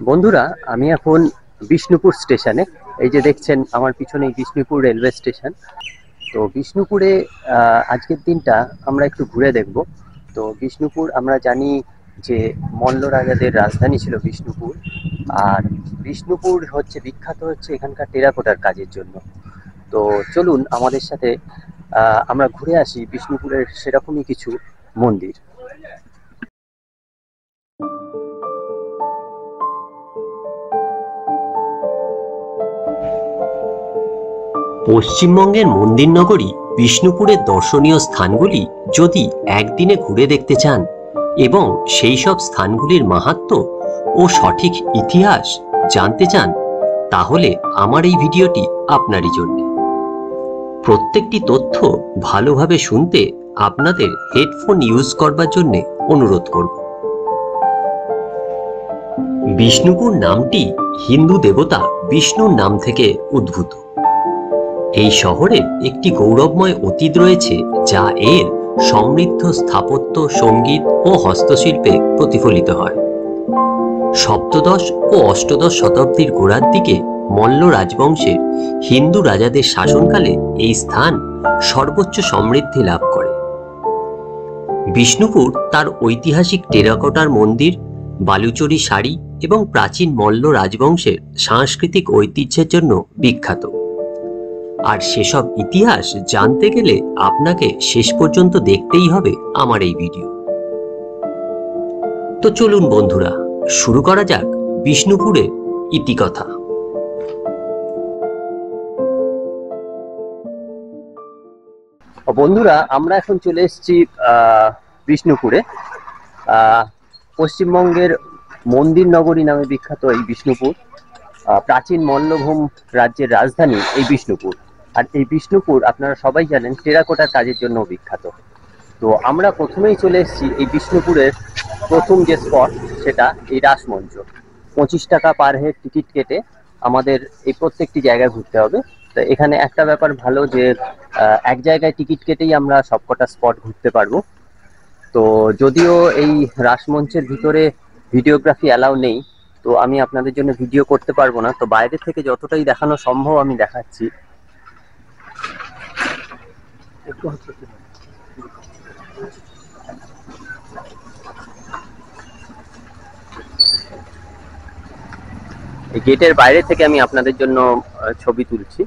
বন্ধুরা, আমি এখন বিষ্ণুপুর স্টেশনে। এই যে দেখছেন আমার পিছনেই বিষ্ণুপুর রেলওয়ে স্টেশন। তো বিষ্ণুপুরে আজকের দিনটা আমরা একটু ঘুরে দেখব। তো বিষ্ণুপুর আমরা জানি যে মল্ল রাজাদের রাজধানী ছিল বিষ্ণুপুর। আর বিষ্ণুপুর হচ্ছে বিখ্যাত হচ্ছে এখানকার টেরাকোটার কাজের জন্য। তো চলুন আমাদের সাথে আমরা ঘুরে আসি বিষ্ণুপুরের সেরকমই কিছু মন্দির। পশ্চিমবঙ্গের মন্দির নগরী বিষ্ণুপুরের দর্শনীয় স্থানগুলি যদি একদিনে ঘুরে দেখতে চান এবং সেই সব স্থানগুলির মাহাত্ম্য ও সঠিক ইতিহাস জানতে চান, তাহলে আমার এই ভিডিওটি আপনারই জন্য। প্রত্যেকটি তথ্য ভালোভাবে শুনতে আপনাদের হেডফোন ইউজ করবার জন্য অনুরোধ করব। বিষ্ণুপুর নামটি হিন্দু দেবতা বিষ্ণুর নাম থেকে উদ্ভূত। এই শহরে একটি গৌরবময় অতীত রয়েছে, যা এর সমৃদ্ধ স্থাপত্য, সঙ্গীত ও হস্তশিল্পে প্রতিফলিত হয়। সপ্তদশ ও অষ্টদশ শতাব্দীর গোড়ার দিকে মল্ল রাজবংশের হিন্দু রাজাদের শাসনকালে এই স্থান সর্বোচ্চ সমৃদ্ধি লাভ করে। বিষ্ণুপুর তার ঐতিহাসিক টেরাকোটার মন্দির, বালুচরী শাড়ি এবং প্রাচীন মল্ল রাজবংশের সাংস্কৃতিক ঐতিহ্যের জন্য বিখ্যাত। আর সেসব ইতিহাস জানতে গেলে আপনাকে শেষ পর্যন্ত দেখতেই হবে আমার এই ভিডিও। তো চলুন বন্ধুরা, শুরু করা যাক বিষ্ণুপুরের ইতিকথা। বন্ধুরা, আমরা এখন চলে এসেছি বিষ্ণুপুরে। পশ্চিমবঙ্গের মন্দির নগরী নামে বিখ্যাত এই বিষ্ণুপুর। প্রাচীন মল্লভূম রাজ্যের রাজধানী এই বিষ্ণুপুর। আর এই বিষ্ণুপুর আপনারা সবাই জানেন টেরাকোটার কাজের জন্য বিখ্যাত। তো আমরা প্রথমেই চলে এসেছি এই বিষ্ণুপুরের প্রথম যে স্পট, সেটা এই রাসমঞ্চ। 25 টাকা পার হেড টিকিট কেটে আমাদের এই প্রত্যেকটি জায়গায় ঘুরতে হবে। তো এখানে একটা ব্যাপার ভালো যে এক জায়গায় টিকিট কেটেই আমরা সবকটা স্পট ঘুরতে পারবো। তো যদিও এই রাসমঞ্চের ভিতরে ভিডিওগ্রাফি অ্যালাউ নেই, তো আমি আপনাদের জন্য ভিডিও করতে পারবো না। তো বাইরে থেকে যতটাই দেখানো সম্ভব আমি দেখাচ্ছি। এই গেটের বাইরে থেকে আমি আপনাদের জন্য ছবি তুলছি।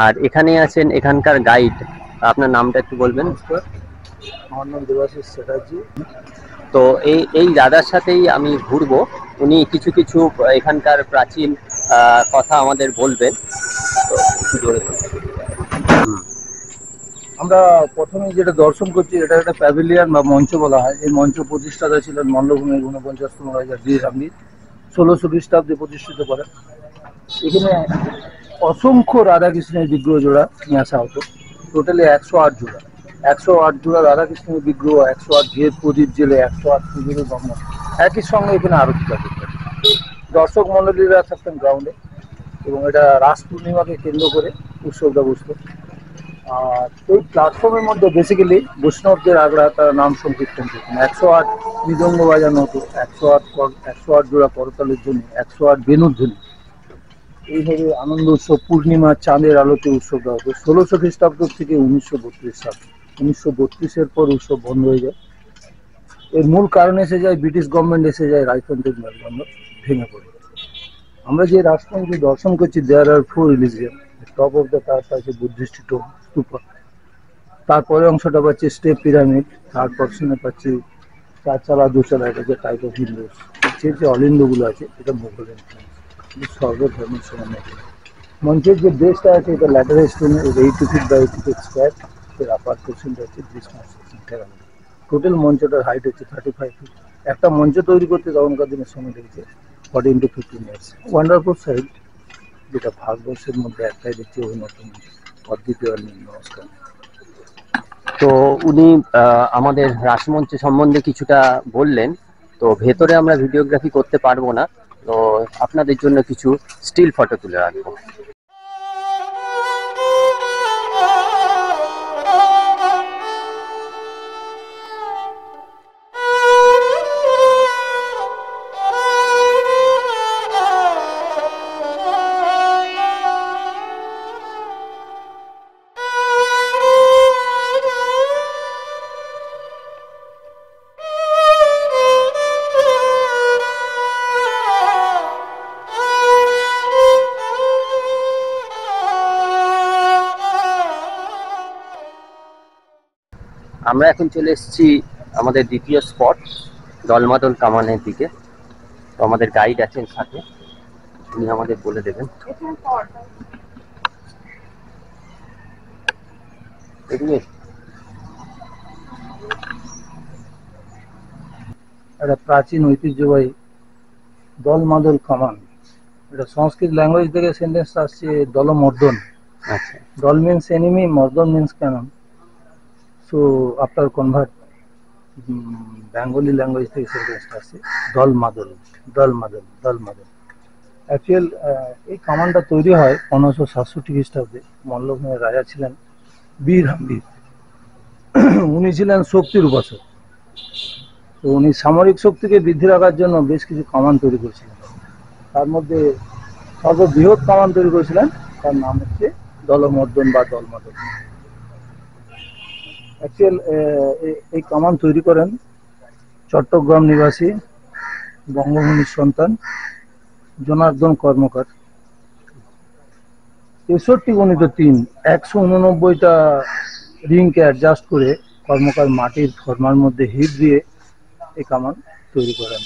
আর এখানে আছেন এখানকার গাইড। আপনার নামটা একটু বলবেন? আমার নাম দেবাশিস চ্যাটার্জি। তো এই দাদার সাথেই আমি ঘুরবো। উনি কিছু কিছু এখানকার প্রাচীন কথা আমাদের বলবেন। তো একটু জোরে বলুন। আমরা প্রথমেই যেটা দর্শন করছি, এটা একটা প্যাভিলিয়ন বা মঞ্চ বলা হয়। এই মঞ্চ প্রতিষ্ঠাতা ছিলেন মল্লভূমির 49তম রাজা বীর আম্বির, 1600 খ্রিস্টাব্দে প্রতিষ্ঠিত করেন। এখানে অসংখ্য রাধাকৃষ্ণের বিগ্রহ জোড়া নিয়ে আসা হতো। টোটালি 108 জোড়া। 108 জোড়া রাধাকৃষ্ণের বিগ্রহ, 108 ঘের প্রদীপ জেলে, 108 পুজোর গঙ্গা একই সঙ্গে এখানে আরতি করতেন। দর্শক মণ্ডলীরা থাকতেন গ্রাউন্ডে, এবং এটা রাস পূর্ণিমাকে কেন্দ্র করে উৎসবটা বসতো। আর এই প্ল্যাটফর্মের মধ্যে বেসিক্যালি বৈষ্ণবদের আগ্রা তারা নাম সংকীর্তন করতেন। 108 মৃদঙ্গ বাজানো হতো, 108 জোড়া করতালের জন্য, 108 বেনুর ধ্বনি। এইভাবে আনন্দ উৎসব, পূর্ণিমা চাঁদের আলোতে উৎসবটা হতো 1600 খ্রিস্টাব্দ থেকে 1932 সাল। 1932-এর পর উৎসব বন্ধ হয়ে যায়। এর মূল কারণ এসে যায় ব্রিটিশ গভর্নমেন্ট এসে যায়, রাজতান্ত্রিক মেলবন্ধন ভেঙে পড়ে। আমরা যে রাষ্ট্রকে দর্শন করছি, দেয়ার আর 4 religion. Top of the turf আছে বুদ্ধিস্ট স্তূপা, তারপরে অংশটা পাচ্ছি স্টেপ পিরামিড, থার্ড পর্শনে পাচ্ছি চারচালা দুচালা, এটা যে টাইপ অফ হিন্দুস। যে অল হিন্দুগুলো আছে এটা মুঘল ইনফ্লুয়েন্স, সর্বধর্মের সমানে। মঞ্চের যে বেসটা আছে এটা ল্যাটার স্টোনের 80 ফিট বাই 80 ফিট স্কোয়ার। এর আপার পোর্শনটা হচ্ছে ব্রিজ কনস্ট্রাকশন টেরাকোটা। টোটাল মঞ্চটার হাইট হচ্ছে 35 ফিট। একটা মঞ্চ তৈরি করতে তখনকার দিনের সময় লেগেছে 40 into 15 years। ওয়ান্ডারফুল সাইড, যেটা ভারতবর্ষের মধ্যে একটাই দেখছি অন্যতম, অদ্বিতীয়। নমস্কার। তো উনি আমাদের রাসমঞ্চ সম্বন্ধে কিছুটা বললেন। তো ভেতরে আমরা ভিডিওগ্রাফি করতে পারবো না, তো আপনাদের জন্য কিছু স্টিল ফটো তুলে রাখবো। আমরা এখন চলে এসেছি আমাদের দ্বিতীয় স্পট দলমাদল কামানের দিকে। তো আমাদের গাইড আছেন সাথে, উনি আমাদের বলে দেবেন। এদিকে একটা প্রাচীন ঐতিহ্যবাহী দলমাদল কামান। এটা সংস্কৃত ল্যাঙ্গুয়েজ থেকে সেন্টেন্সটা আসছে দলমর্দন। আচ্ছা দল মিন্স এনিমি, মর্দন means cannon. So after convert Bengali language থেকে সেন্টেন্সটা আসছে দলমাদল, দলমাদল, দলমাদল। অ্যাকচুয়াল এই কামানটা তৈরি হয় 1567 খ্রিস্টাব্দে। মল্লভূমের রাজা ছিলেন বীর হাম্বির। উনি ছিলেন শক্তির উপাসক। তো উনি সামরিক শক্তিকে বৃদ্ধি রাখার জন্য বেশ কিছু কামান তৈরি করেছিলেন। তার মধ্যে সর্ববৃহৎ কামান তৈরি করেছিলেন, তার নাম হচ্ছে দলমর্দন বা দলমাদল। অ্যাকচুয়াল এই কামান তৈরি করেন চট্টগ্রাম নিবাসী বঙ্গভূমির সন্তান জনার্দন কর্মকার। 63 × 3 189টা রিংকে অ্যাডজাস্ট করে কর্মকার মাটির ফর্মার মধ্যে হিট দিয়ে এই কামান তৈরি করেন।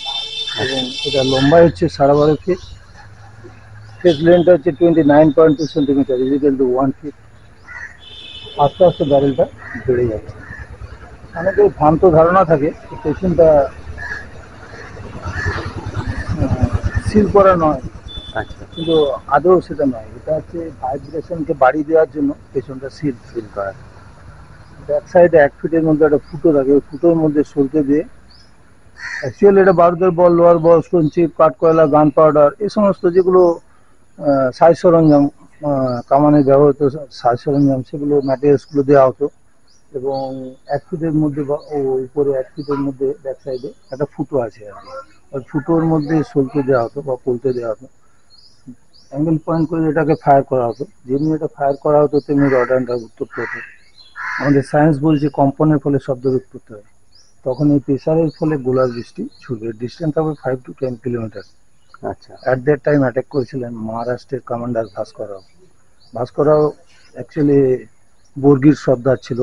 এবং এটা লম্বাই হচ্ছে 12.5 ফিট, ফেস লেন্থটা হচ্ছে 29.2 সেন্টিমিটার, ইজিক্যাল টু 1 ফিট। আস্তে আস্তে ব্যারেলটা বেড়ে যাচ্ছে। অনেকের ভ্রান্ত ধারণা থাকে পেছনটা সিল করা নয়, আচ্ছা, কিন্তু আদৌ সেটা নয়। এটা হচ্ছে ভাইব্রেশনকে বাড়িয়ে দেওয়ার জন্য পেছনটা সিল ফিল করা। ব্যাক সাইডে 1 ফিটের মধ্যে একটা ফুটো থাকে, ওই ফুটোর মধ্যে সলতে দিয়ে অ্যাকচুয়ালি এটা বারুদের বল, লোহার বল, স্টোন চিপ, কাঠকয়লা, গান পাউডার, এই সমস্ত যেগুলো সাজ সরঞ্জাম, কামানে ব্যবহৃত সাজ সরঞ্জাম, সেগুলো ম্যাটেরিয়ালসগুলো দেওয়া হতো। এবং 1 ফিটের মধ্যে বা উপরে 1 ফিটের মধ্যে ব্যাক সাইডে একটা ফুটো আছে আর কি, ওই ফুটোর মধ্যে সলতে দেওয়া হতো বা পলতে দেওয়া হতো। অ্যাঙ্গেল পয়েন্ট করে এটাকে ফায়ার করা হতো। যেমনি এটা ফায়ার করা হতো তেমনি রডানটা উত্তপ্ত হতো। আমাদের সায়েন্স বলছে কম্পনের ফলে শব্দের উৎপত্তি হয়। তখন এই প্রেসারের ফলে গোলার বৃষ্টি ছুটবে। ডিস্টেন্স হবে 5 to 10 কিলোমিটার। আচ্ছা অ্যাট দ্যাট টাইম অ্যাটাক করেছিলেন মহারাষ্ট্রের কমান্ডার ভাস্কররাও। ভাস্কররাও অ্যাকচুয়ালি বর্গির সর্দার ছিল।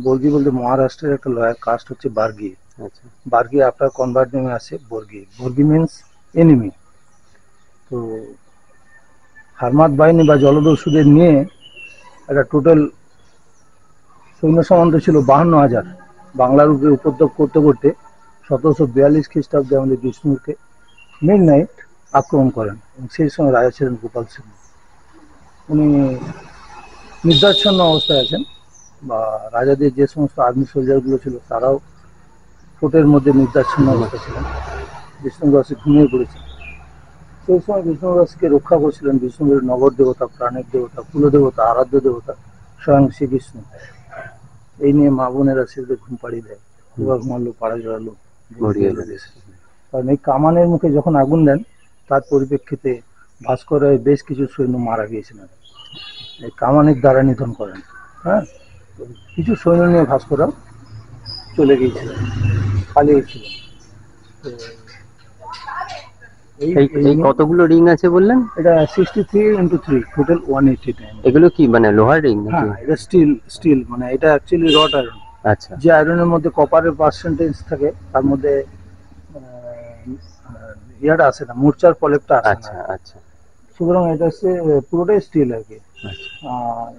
বর্গি বলতে মহারাষ্ট্রের একটা লয়ার কাস্ট হচ্ছে বার্গি। আচ্ছা বার্গি আফটার কনভার্ট নেমে আসে বর্গি। বর্গি মিন্স এনিমি। তো হারমাত বাহিনী বা জলদস্যুদের নিয়ে একটা টোটাল সৈন্য সামন্ত ছিল 52,000। বাংলার উপরে উপদ্রব করতে করতে 1742 খ্রিস্টাব্দে আমাদের বিষ্ণুকে মিড নাইট আক্রমণ করেন। এবং সেই সময় রাজা ছিলেন গোপাল সিংহ। উনি নির্দাচ্ছন্ন অবস্থায় আছেন, বা রাজাদের যে সমস্ত আর্মি সোলজারগুলো ছিল তারাও ফোর্টের মধ্যে নির্দাচ্ছন্ন অবস্থায় ছিলেন। বিষ্ণুদাসী ঘুমিয়ে পড়েছেন। সেই সময় বিষ্ণুদাসকে রক্ষা করছিলেন বিষ্ণুদের নগর দেবতা, প্রাণের দেবতা, কুলদেবতা, আরাধ্য দেবতা স্বয়ং শ্রীকৃষ্ণ। এই নিয়ে মা বোনেরা সেগুলো ঘুম পাড়িয়ে দেয়। এবার ঘুমালো, পাড়া জড়ালো, গড়িয়ে এলো গেল। দেশে। কারণ এই কামানের মুখে যখন আগুন দেন, তার পরিপ্রেক্ষিতে ভাস্করের বেশ কিছু সৈন্য মারা গিয়েছিলেন। এই কামানের দ্বারা নিধন করেন। হ্যাঁ, তো কিছু সৈন্য নিয়ে ভাস্কররাও চলে গিয়েছিলেন, পালিয়েছিলেন। তো এই এই এই এই নিয়ে কতগুলো রিং আছে বললেন? এটা 63 × 3, টোটাল 189। এগুলো কি মানে লোহার রিং নাকি? হ্যাঁ, এটা স্টিল, মানে এটা অ্যাকচুয়ালি রড আয়রন। আচ্ছা যে আয়রনের মধ্যে কপারের পার্সেন্টেজ থাকে, তার মধ্যে ইয়াটা আসে না, মূর্চার প্রলেপটা আসে না। আচ্ছা আচ্ছা সুতরাং এটা হচ্ছে পুরোটাই স্টিল আর কি। আচ্ছা আর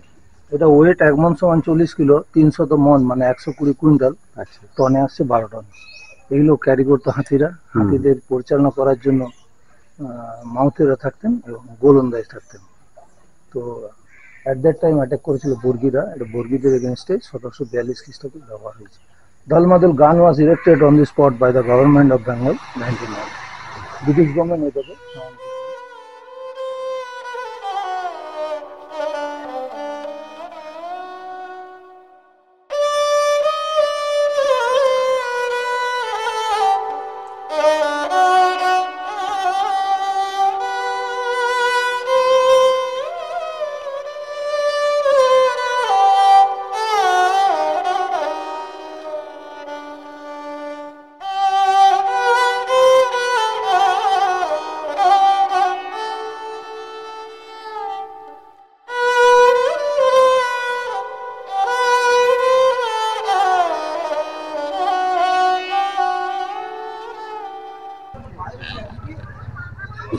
এটা ওয়েট 1 মণ সমান 40 কিলো, 300 মণ মানে 120 কুইন্টাল, আচ্ছা টনে আসছে 12 টন। এগুলো ক্যারি করতো হাতিরা। হাতিদের পরিচালনা করার জন্য মাউথেরা থাকতেন এবং গোলন্দাজ থাকতেন। তো অ্যাট দ্যাট টাইম অ্যাটাক করেছিল বর্গিরা। এটা বর্গিদের এগেনস্টে 1742 খ্রিস্টাব্দে ব্যবহার হয়েছে। Dalmadal gun was erected on the spot by the government of Bengal 1909। British government এটাকে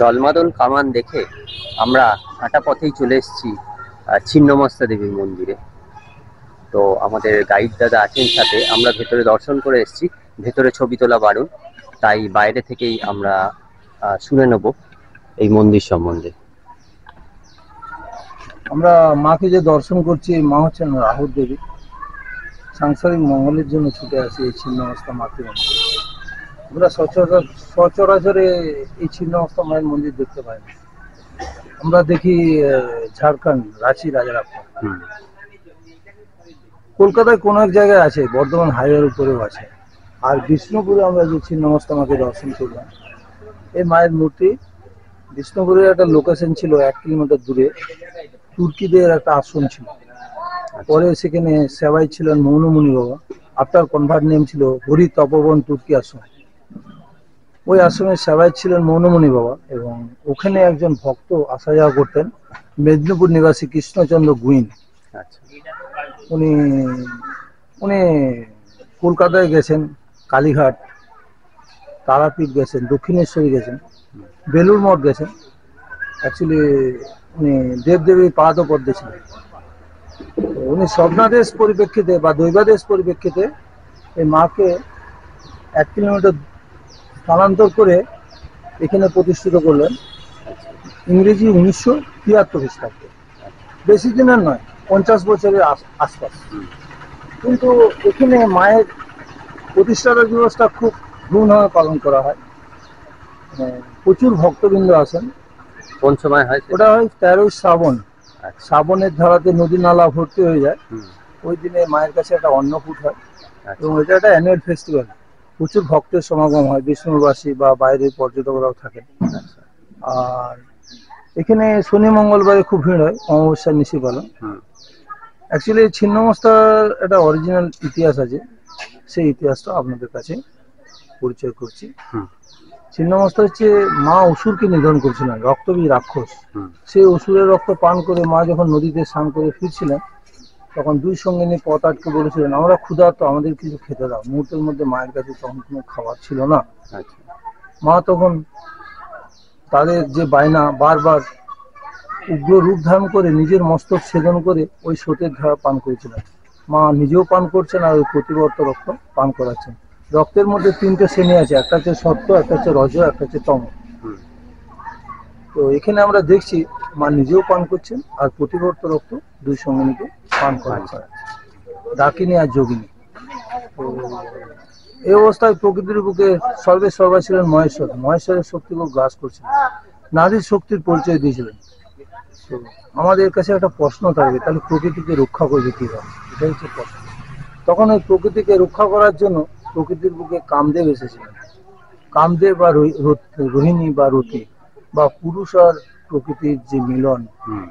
জলমাদল কামান দেখে আমরা হাঁটা পথেই চলে এসেছি ছিন্নমস্তা দেবীর মন্দিরে। তো আমাদের গাইড দাদা আছেন সাথে, আমরা ভেতরে দর্শন করে এসেছি। ভেতরে ছবি তোলা বারণ, তাই বাইরে থেকেই আমরা শুনে নেব এই মন্দির সম্বন্ধে। আমরা মাকে যে দর্শন করছি, এই মা হচ্ছেন রাহুল দেবী। সাংসারিক মঙ্গলের জন্য ছুটে আসি এই ছিন্নমস্তা মাতৃ মন্দির। আমরা সচরাচরে এই ছিন্নমস্তা মায়ের মন্দির দেখতে পাই না। আমরা দেখি ঝাড়খণ্ড, রাঁচি, রাজারামপুর, হুম, কলকাতায় কোনো এক জায়গায় আছে, বর্ধমান হাইওয়ের উপরেও আছে। আর বিষ্ণুপুরে আমরা যে ছিন্নমস্তা মাকে দর্শন করলাম, এই মায়ের মূর্তি বিষ্ণুপুরের একটা লোকেশন ছিল 1 কিলোমিটার দূরে। তুর্কিদের একটা আশ্রম ছিল, পরে সেখানে সেবাই ছিলেন মৌনমুনি বাবা। আফটার কনভার্ট নেম ছিল হরি তপবন তুর্কি আশ্রম। ওই আশ্রমের সেবাই ছিলেন মৌনমুনি বাবা, এবং ওখানে একজন ভক্ত আসা যাওয়া করতেন, মেদিনীপুর নিবাসী কৃষ্ণচন্দ্র গুইন। আচ্ছা, উনি উনি কলকাতায় গেছেন, কালীঘাট, তারাপীঠ গেছেন, দক্ষিণেশ্বরী গেছেন, বেলুর মঠ গেছেন। অ্যাকচুয়ালি উনি দেবদেবীর পাদপদ্মে ছিলেন। তো উনি স্বপ্নাদেশ পরিপ্রেক্ষিতে বা দৈবাদেশ পরিপ্রেক্ষিতে এই মাকে 1 কিলোমিটার স্থানান্তর করে এখানে প্রতিষ্ঠিত করলেন ইংরেজি 1973 খ্রিস্টাব্দে। বেশি দিনের নয়, 50 বছরের আশপাশ। কিন্তু এখানে মায়ের প্রতিষ্ঠাতা দিবসটা খুব ধুমধামে পালন করা হয়। প্রচুর ভক্তবৃন্দ আসেন। কোন সময় হয় সেটা? ওটা হয় 13ই শ্রাবণ। আচ্ছা, শ্রাবণের ধারাতে নদী নালা ভর্তি হয়ে যায়। হুম, ওই দিনে মায়ের কাছে একটা অন্নকূট হয়, আচ্ছা, এবং এটা একটা অ্যানুয়াল ফেস্টিভ্যাল। প্রচুর ভক্তের সমাগম হয়, বিষ্ণুবাসী বা বাইরের পর্যটকরাও থাকেন। আচ্ছা, আর এখানে শনি মঙ্গলবারে খুব ভিড় হয়, অমাবস্যার নিশি পালন। হুম, অ্যাকচুয়ালি ছিন্নমস্তার একটা অরিজিনাল ইতিহাস আছে, সেই ইতিহাসটা আপনাদের কাছে পরিচয় করছি। হুম, ছিন্নমস্তা হচ্ছে মা অসুরকে নিধন করেছিলেন, রক্তবীজ রাক্ষস। হুম, সেই অসুরের রক্ত পান করে মা যখন নদীতে স্নান করে ফিরছিলেন, তখন দুই সঙ্গিনী পথ আটকে বলেছিলেন, আমরা ক্ষুধার্ত, আমাদের কিছু খেতে দাও। মুহূর্তের মধ্যে মায়ের কাছে তখন কোনো খাবার ছিল না। আচ্ছা, মা তখন তাদের যে বায়না, বারবার উগ্র রূপ ধারণ করে নিজের মস্তক ছেদন করে ওই স্রোতের ধারা পান করেছিলেন। মা নিজেও পান করছেন, আর ওই প্রতিবর্ত রক্ত পান করাচ্ছেন। রক্তের মধ্যে 3টে শ্রেণী আছে, একটা হচ্ছে সত্য, একটা হচ্ছে রজ, একটা হচ্ছে তম। হুম, তো এখানে আমরা দেখছি মা নিজেও পান করছেন, আর প্রতিবর্ত রক্ত দুই সঙ্গিনীকে পান করাচ্ছেন, ডাকিনী আর যোগিনী। তো এই অবস্থায় প্রকৃতির বুকে সর্বা ছিলেন মহেশ্বর। মহেশ্বরের শক্তি খুব গ্রাস করছিলেন, নারীর শক্তির পরিচয় দিয়েছিলেন। তো আমাদের কাছে একটা প্রশ্ন থাকবে, তাহলে প্রকৃতিকে রক্ষা করবে কিভাবে? এটাই হচ্ছে প্রশ্ন। তখন ওই প্রকৃতিকে রক্ষা করার জন্য প্রকৃতির বুকে কামদেব এসেছিলেন। কামদেব বা রোহিণী বা রতি, বা পুরুষ আর প্রকৃতির যে মিলন, হুম,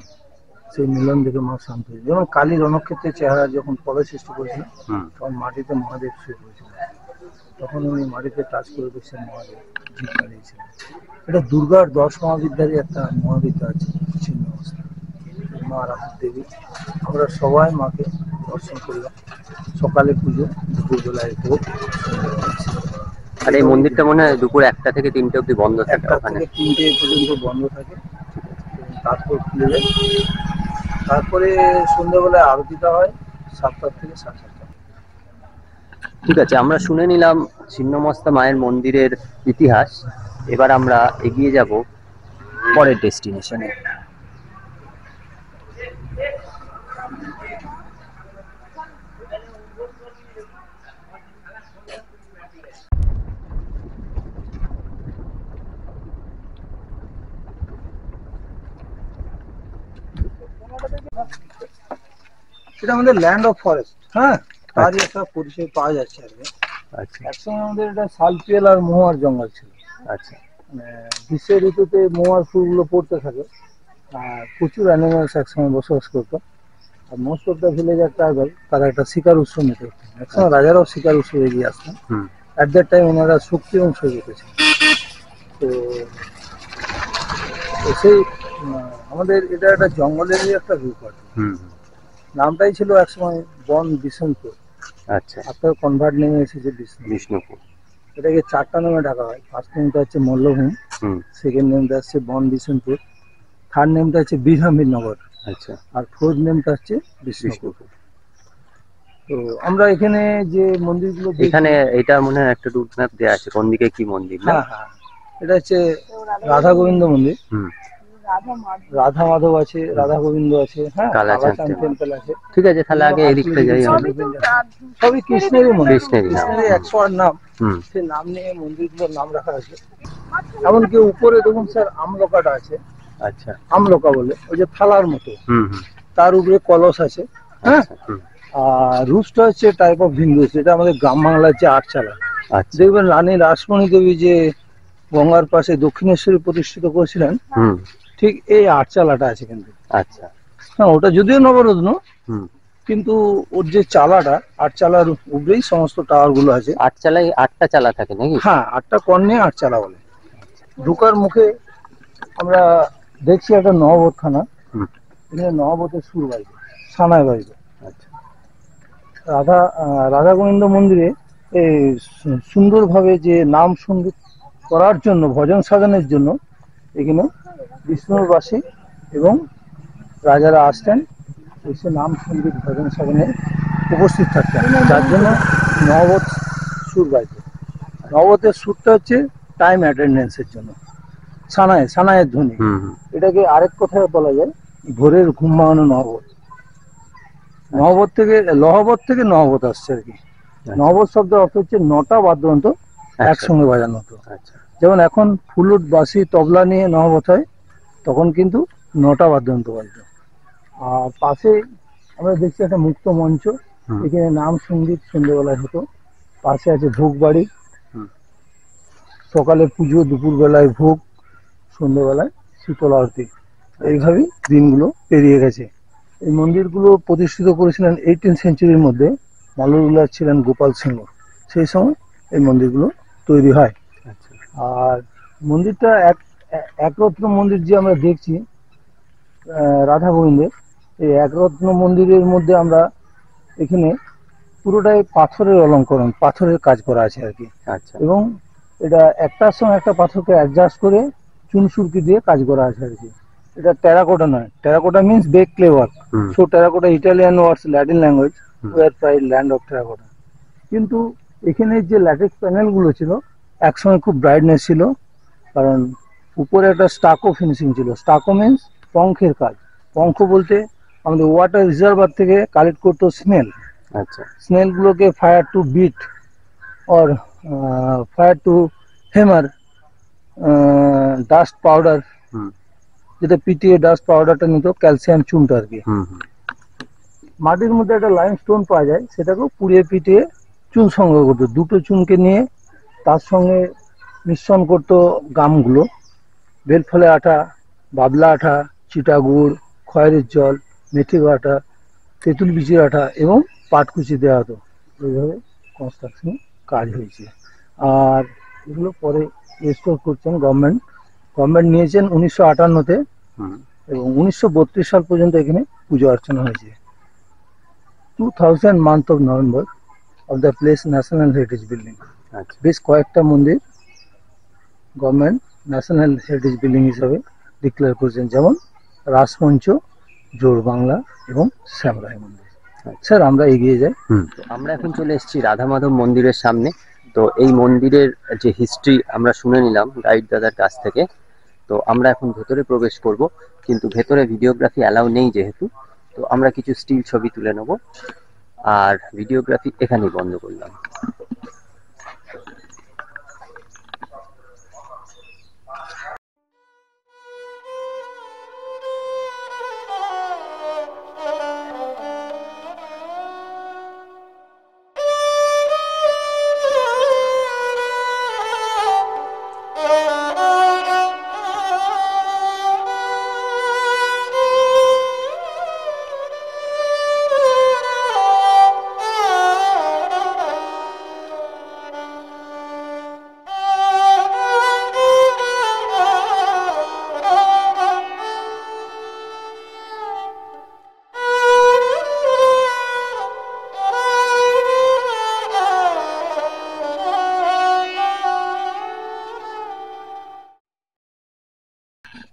সেই মিলন দেখে মা শান্ত হয়েছে। যেমন কালী রণক্ষেত্রের চেহারা যখন প্রলয় সৃষ্টি করেছিলেন, হুম, তখন মাটিতে মহাদেব শুয়ে পড়েছিলেন। তখন উনি মাটিতে টাচ করে দেখছেন মহাদেব জিভ দাঁড়িয়েছিলেন। এটা দুর্গার 10 মহাবিদ্যারই একটা মহাবিদ্যা আছে ছিন্ন অবস্থা, মা রাহুল দেবী। আমরা সবাই মাকে দর্শন করলাম। সকালে পুজো, দুপুরবেলায় ভোগ, সন্ধ্যেবেলায় ছিল। আর এই মন্দিরটা মনে হয় দুপুর 1টা থেকে 3টে অবধি বন্ধ থাকে 1টা ওখানে। থেকে 3টে পর্যন্ত বন্ধ থাকে, এবং তারপর খুলে যায়। তারপরে সন্ধ্যাবেলায় আরতিটা হয় 7টা থেকে 7:30। ঠিক আছে, আমরা শুনে নিলাম ছিন্নমস্তা মায়ের মন্দিরের ইতিহাস। এবার আমরা এগিয়ে যাব পরের ডেস্টিনেশনে। এটা আমাদের ল্যান্ড অফ ফরেস্ট, হ্যাঁ, তারই আচ্ছা, একটা পরিচয় পাওয়া যাচ্ছে আর কি। আচ্ছা, একসময় আমাদের এটা শালপিয়াল আর মহুয়ার জঙ্গল ছিল। আচ্ছা, মানে গ্রীষ্মের ঋতুতে মহুয়ার ফুলগুলো পড়তে থাকে, আর প্রচুর অ্যানিমেলস একসময় বসবাস করতো। আর most of the villager tribal, তারা একটা শিকার উৎসব নিতে হতো। একসময় রাজারাও শিকার উৎসবে এগিয়ে আসতেন। হুম, অ্যাট দ্যাট টাইম ওনারা শক্তি অংশ রেখেছেন। তো তো সেই আমাদের এটা একটা জঙ্গলেরই একটা ভিউ পয়েন্ট। হুম, নামটাই ছিল একসময় বন বিষ্ণুপুর, আচ্ছা, আপনার কনভার্ট নেমে এসেছে বিষ্ণু। বিষ্ণুপুর। এটাকে চারটা নামে ডাকা হয়। ফার্স্ট নেমটা হচ্ছে মল্লভূম, হুম। সেকেন্ড নেমটা হচ্ছে বন বিষ্ণুপুর, থার্ড নেমটা হচ্ছে বীরহাম্বীরনগর, আচ্ছা। আর ফোর্থ নেমটা হচ্ছে বিষ্ণুপুর। বিষ্ণুপুর। তো আমরা এখানে যে মন্দিরগুলো দেখছি, এখানে এটা মনে হয় একটা রুট ম্যাপ দেওয়া আছে কোন দিকে কি মন্দির, না? হ্যাঁ হ্যাঁ, এটা হচ্ছে রাধা গোবিন্দ মন্দির, হুম। রাধা মাধব আছে, রাধা গোবিন্দ আছে, হ্যাঁ, কালাচাঁদ কালাচাঁদ টেম্পল। টেম্পল আছে। ঠিক আছে, তাহলে আগে এদিকটা যাই আমরা। সবই কৃষ্ণেরই মন্দির, কৃষ্ণেরই নাম। কৃষ্ণেরই হুম। 108 নাম, হুম। সে নাম নিয়ে মন্দিরগুলোর নাম রাখা আছে। এমনকি উপরে দেখুন স্যার আমলকাটা আছে, আচ্ছা। আমলকা বলে, ওই যে থালার মতো, হুম হুম। তার উপরে কলস আছে, হ্যাঁ। আচ্ছা। হুম। আর রুফটা হচ্ছে টাইপ অফ ভিন্ডোজ, এটা আমাদের গ্রাম বাংলার যে আটচালা। আচ্ছা। দেখবেন রানী রাসমণি দেবী যে গঙ্গার পাশে দক্ষিণেশ্বরে প্রতিষ্ঠিত করেছিলেন, হুম। ঠিক এই আটচালাটা আছে কিন্তু। আচ্ছা। হ্যাঁ, ওটা যদিও নবরত্ন, হুম। কিন্তু ওর যে চালাটা, আটচালার উপরেই সমস্ত টাওয়ার গুলো আছে। আটচালায় 8টা চালা থাকে নাকি? হ্যাঁ, 8টা কর্ণে আটচালা বলে। ঢোকার মুখে আমরা দেখছি একটা নহবতখানা, হুম। এখানে নহবতের সুর বাজবে, সানাই বাজবে। আচ্ছা। রাধা গোবিন্দ মন্দিরে এই সুন্দরভাবে যে নাম সঙ্গীত করার জন্য, ভজন সাধনের জন্য এখানে বিষ্ণুর বাসী এবং রাজারা আসতেন, এসে নাম সঙ্গীত ভজন সাধনে উপস্থিত থাকতেন, যার জন্য নহবত সুর গাইত। নহবতের সুরটা হচ্ছে টাইম অ্যাটেন্ডেন্সের জন্য, সানায়ের ধ্বনি। হুম হুম। এটাকে আরেক কথায় বলা যায় ভোরের ঘুম ভাঙানো নহবত। নহবত থেকে লহবত থেকে নহবত আসছে আর কি। আচ্ছা। নহবত শব্দের অর্থ হচ্ছে 9টা বাদ্যযন্ত্র একসঙ্গে বাজানো হতো। আচ্ছা। যেমন এখন ফুলুট, বাঁশি, তবলা নিয়ে নহবত হয়, তখন কিন্তু 9টা বাদ্যযন্ত্র বাজতো। আর পাশে আমরা দেখছি একটা মুক্ত মঞ্চ, হুম। এখানে নাম সঙ্গীত সন্ধ্যেবেলায় হতো। পাশে আছে ভোগ বাড়ি, হুম। সকালে পুজো, দুপুরবেলায় ভোগ, সন্ধ্যেবেলায় শীতল আরতি। এইভাবেই দিনগুলো পেরিয়ে গেছে। এই মন্দিরগুলো প্রতিষ্ঠিত করেছিলেন 18 সেঞ্চুরির মধ্যে মালুরুলার ছিলেন গোপাল সিংহ, সেই সময় এই মন্দিরগুলো তৈরি হয়। আচ্ছা। আর মন্দিরটা একরত্ন মন্দির যে আমরা দেখছি রাধা গোবিন্দের, এই একরত্ন মন্দিরের মধ্যে আমরা এখানে পুরোটাই পাথরের অলঙ্করণ, পাথরের কাজ করা আছে আর কি। আচ্ছা। এবং এটা একটার সঙ্গে একটা পাথরকে অ্যাডজাস্ট করে চুন সুরকি দিয়ে কাজ করা আছে আর কি। এটা টেরাকোটা নয়, terracotta means bake clay work. Hmm. So terracotta Italian words, Latin language, hmm. Our pride land of terracotta. কিন্তু এখানে যে ল্যাটেক্স প্যানেলগুলো ছিল একসময় খুব ব্রাইটনেস ছিল, কারণ উপরে একটা স্টাকো ফিনিশিং ছিল। স্টাকো মিন্স পঙ্খের কাজ। পঙ্খ বলতে আমাদের ওয়াটার রিজার্ভার থেকে কালেক্ট করতো স্নেল, আচ্ছা। স্নেলগুলোকে fire to beat or fire to hammer dust powder, হুম যেটা পিটিয়ে ডাস্ট পাউডারটা নিত, ক্যালসিয়াম চুনটা আর কি। হুম হুম। মাটির মধ্যে একটা লাইম স্টোন পাওয়া যায়, সেটাকেও পুড়িয়ে পিটিয়ে চুন সংগ্রহ করতো। দুটো চুনকে নিয়ে তার সঙ্গে মিশ্রণ করতো গামগুলো, বেলফলে আঠা, বাবলা আঠা, চিটাগুড়, খয়েরির জল, মেথি আঠা, তেঁতুল বিচির আঠা এবং পাটকুচি দেওয়া হতো। এইভাবে কনস্ট্রাকশন কাজ হয়েছে। আর এগুলো পরে রেস্টোর করছেন গভর্নমেন্ট নিয়েছেন 1958-তে, হুম। এবং 1932 সাল পর্যন্ত এখানে পুজো অর্চনা হয়েছে। 2000 month of November of the place national heritage building. আচ্ছা। বেশ কয়েকটা মন্দির গভর্নমেন্ট ন্যাশনাল হেরিটেজ বিল্ডিং হিসাবে ডিক্লেয়ার করেছেন, যেমন রাসমঞ্চ, জোর বাংলা এবং শ্যামরায় মন্দির। স্যার আমরা এগিয়ে যাই। তো আমরা এখন চলে এসেছি রাধা মাধব মন্দিরের সামনে। তো এই মন্দিরের যে হিস্ট্রি আমরা শুনে নিলাম গাইড দাদার কাছ থেকে। তো আমরা এখন ভেতরে প্রবেশ করব, কিন্তু ভেতরে ভিডিওগ্রাফি অ্যালাউ নেই যেহেতু, তো আমরা কিছু স্টিল ছবি তুলে নেব আর ভিডিওগ্রাফি এখানেই বন্ধ করলাম।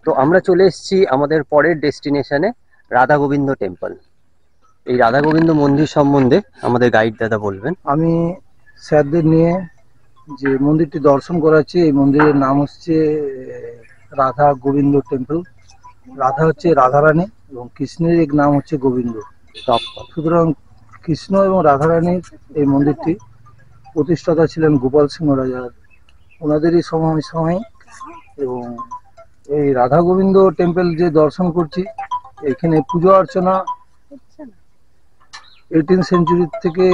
তো আমরা চলে এসেছি আমাদের পরের ডেস্টিনেশনে, রাধা গোবিন্দ টেম্পল। এই রাধা গোবিন্দ মন্দির সম্বন্ধে আমাদের গাইড দাদা বলবেন। আমি স্যারদের নিয়ে যে মন্দিরটি দর্শন করাচ্ছি, এই মন্দিরের নাম হচ্ছে রাধা গোবিন্দ টেম্পল। রাধা হচ্ছে রাধারানী এবং কৃষ্ণের এক নাম হচ্ছে গোবিন্দ। সুতরাং কৃষ্ণ এবং রাধারানীর এই মন্দিরটি প্রতিষ্ঠাতা ছিলেন গোপাল সিংহ রাজা, ওনাদেরই সময়। এবং এই রাধা গোবিন্দ টেম্পল যে দর্শন করছি, এখানে পুজো অর্চনা 18th সেঞ্চুরি থেকে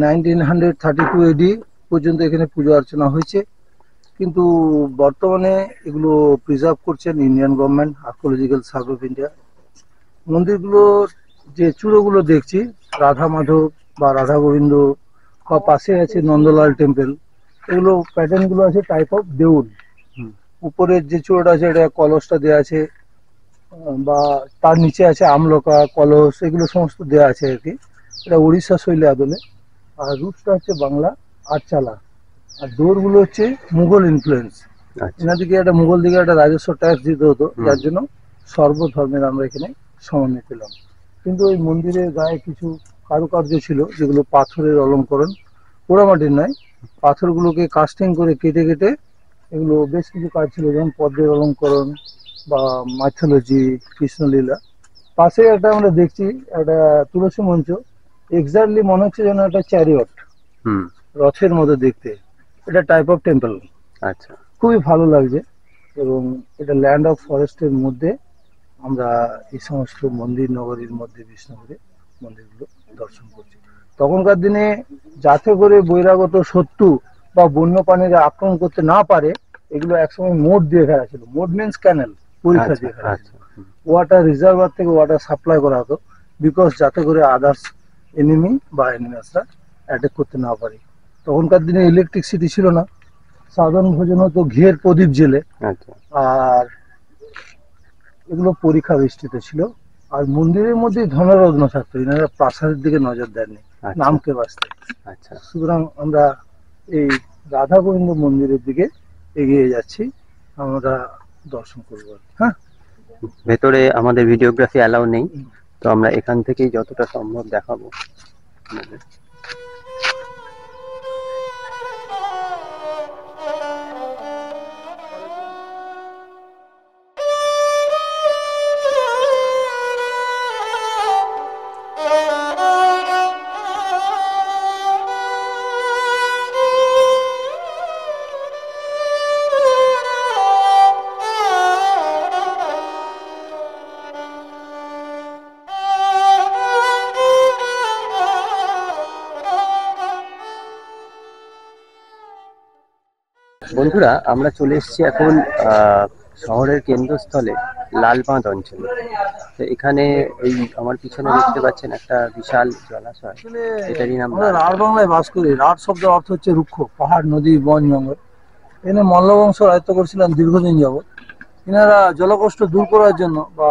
1932 AD পর্যন্ত এখানে পুজো অর্চনা হয়েছে। কিন্তু বর্তমানে এগুলো প্রিজার্ভ করছেন Indian government, archaeological survey of India. মন্দিরগুলোর যে চূড়োগুলো দেখছি, রাধা মাধব বা রাধা গোবিন্দ, বা পাশে আছে নন্দলাল টেম্পল, এগুলো প্যাটার্ন গুলো আছে টাইপ অফ দেউল। উপরের যে চূড়োটা আছে এটা কলসটা দেওয়া আছে, বা তার নিচে আছে আমলকা কলস, এগুলো সমস্ত দেওয়া আছে আর কি। এটা উড়িষ্যা শৈলী আদলে। আর রুটটা হচ্ছে বাংলা আটচালা। আর দৌড়গুলো হচ্ছে মুঘল ইনফ্লুয়েন্স। এনাদিকে একটা মুঘল দিকে একটা রাজস্ব ট্যাক্স দিতে হতো, যার জন্য সর্বধর্মের আমরা এখানে সমন্বয় পেলাম। কিন্তু ওই মন্দিরের গায়ে কিছু কারুকার্য ছিল, যেগুলো পাথরের অলঙ্করণ, পোড়ামাটির নয়, পাথরগুলোকে কাস্টিং করে কেটে কেটে এগুলো বেশ কিছু কাজ ছিল, যেমন পদ্মের অলঙ্করণ বা মাইথোলজি, কৃষ্ণলীলা। পাশে একটা আমরা দেখছি একটা তুলসী মঞ্চ, এক্স্যাক্টলি মনে হচ্ছে যেন একটা চ্যারিয়ট, রথের মতো দেখতে। এটা টাইপ অফ টেম্পল। আচ্ছা, খুবই ভালো লাগছে। এবং এটা ল্যান্ড অফ ফরেস্টের মধ্যে আমরা এই সমস্ত মন্দির নগরীর মধ্যে বিষ্ণুপুরে মন্দিরগুলো দর্শন করছি। তখনকার দিনে যাতে করে বহিরাগত শত্রু বা বন্যপ্রাণীরা আক্রমণ করতে না পারে, এগুলো একসময় মোড দিয়ে ফেলা ছিল। মোড মিনস ক্যানেল, পরীক্ষা দিয়ে ফেলা ছিল। ওয়াটার রিজার্ভার থেকে ওয়াটার সাপ্লাই করা হতো, বিকজ যাতে করে আদার্স এনিমি বা এনিমাসরা অ্যাটাক করতে না পারে। তখনকার দিনে ইলেকট্রিসিটি ছিল না, সাধারণ ভোজন হতো ঘিয়ের প্রদীপ জেলে। আর এগুলো পরীক্ষা বৃষ্টিতে ছিল। আর মন্দিরের মধ্যে ধনরত্ন থাকতো, এনারা প্রাসাদের দিকে নজর দেননি নামকে বাঁচতে। সুতরাং আমরা এই রাধা গোবিন্দ মন্দিরের দিকে এগিয়ে যাচ্ছি, আমরা দর্শন করবো। হ্যাঁ, ভেতরে আমাদের ভিডিওগ্রাফি অ্যালাউ নেই, তো আমরা এখান থেকেই যতটা সম্ভব দেখাবো। বন্ধুরা, আমরা চলে এসেছি এখন শহরের কেন্দ্রস্থলে লালবাঁধ অঞ্চলে। তো এখানে এই আমার পিছনে দেখতে পাচ্ছেন একটা বিশাল জলাশয়, এটারই নাম আমরা রাঢ় বাংলায় বাস করি। রাঢ় শব্দের অর্থ হচ্ছে রুক্ষ, পাহাড়, নদী, বন, জঙ্গল। এখানে মল্লবংশ রায়ত্ব করছিলেন দীর্ঘদিন যাবৎ। এনারা জলকষ্ট দূর করার জন্য বা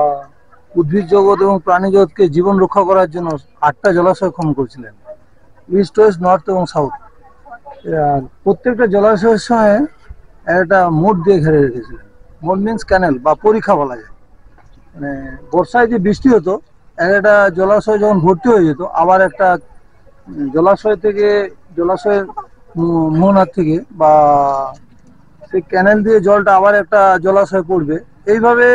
উদ্ভিদ জগৎ এবং প্রাণী জগৎকে জীবন রক্ষা করার জন্য 8টা জলাশয় খনন করছিলেন, ইস্ট, ওয়েস্ট, নর্থ এবং সাউথ। প্রত্যেকটা জলাশয়ের সঙ্গে একটা মোট দিয়ে ঘিরে রেখেছিলেন। মোট মিনস ক্যানেল বা পরীক্ষা বলা যায়। মানে বর্ষায় যে বৃষ্টি হতো, একটা জলাশয় যখন ভর্তি হয়ে যেত, আবার একটা জলাশয় থেকে, জলাশয়ের মোহনার থেকে বা সেই ক্যানেল দিয়ে জলটা আবার একটা জলাশয় পড়বে, এইভাবে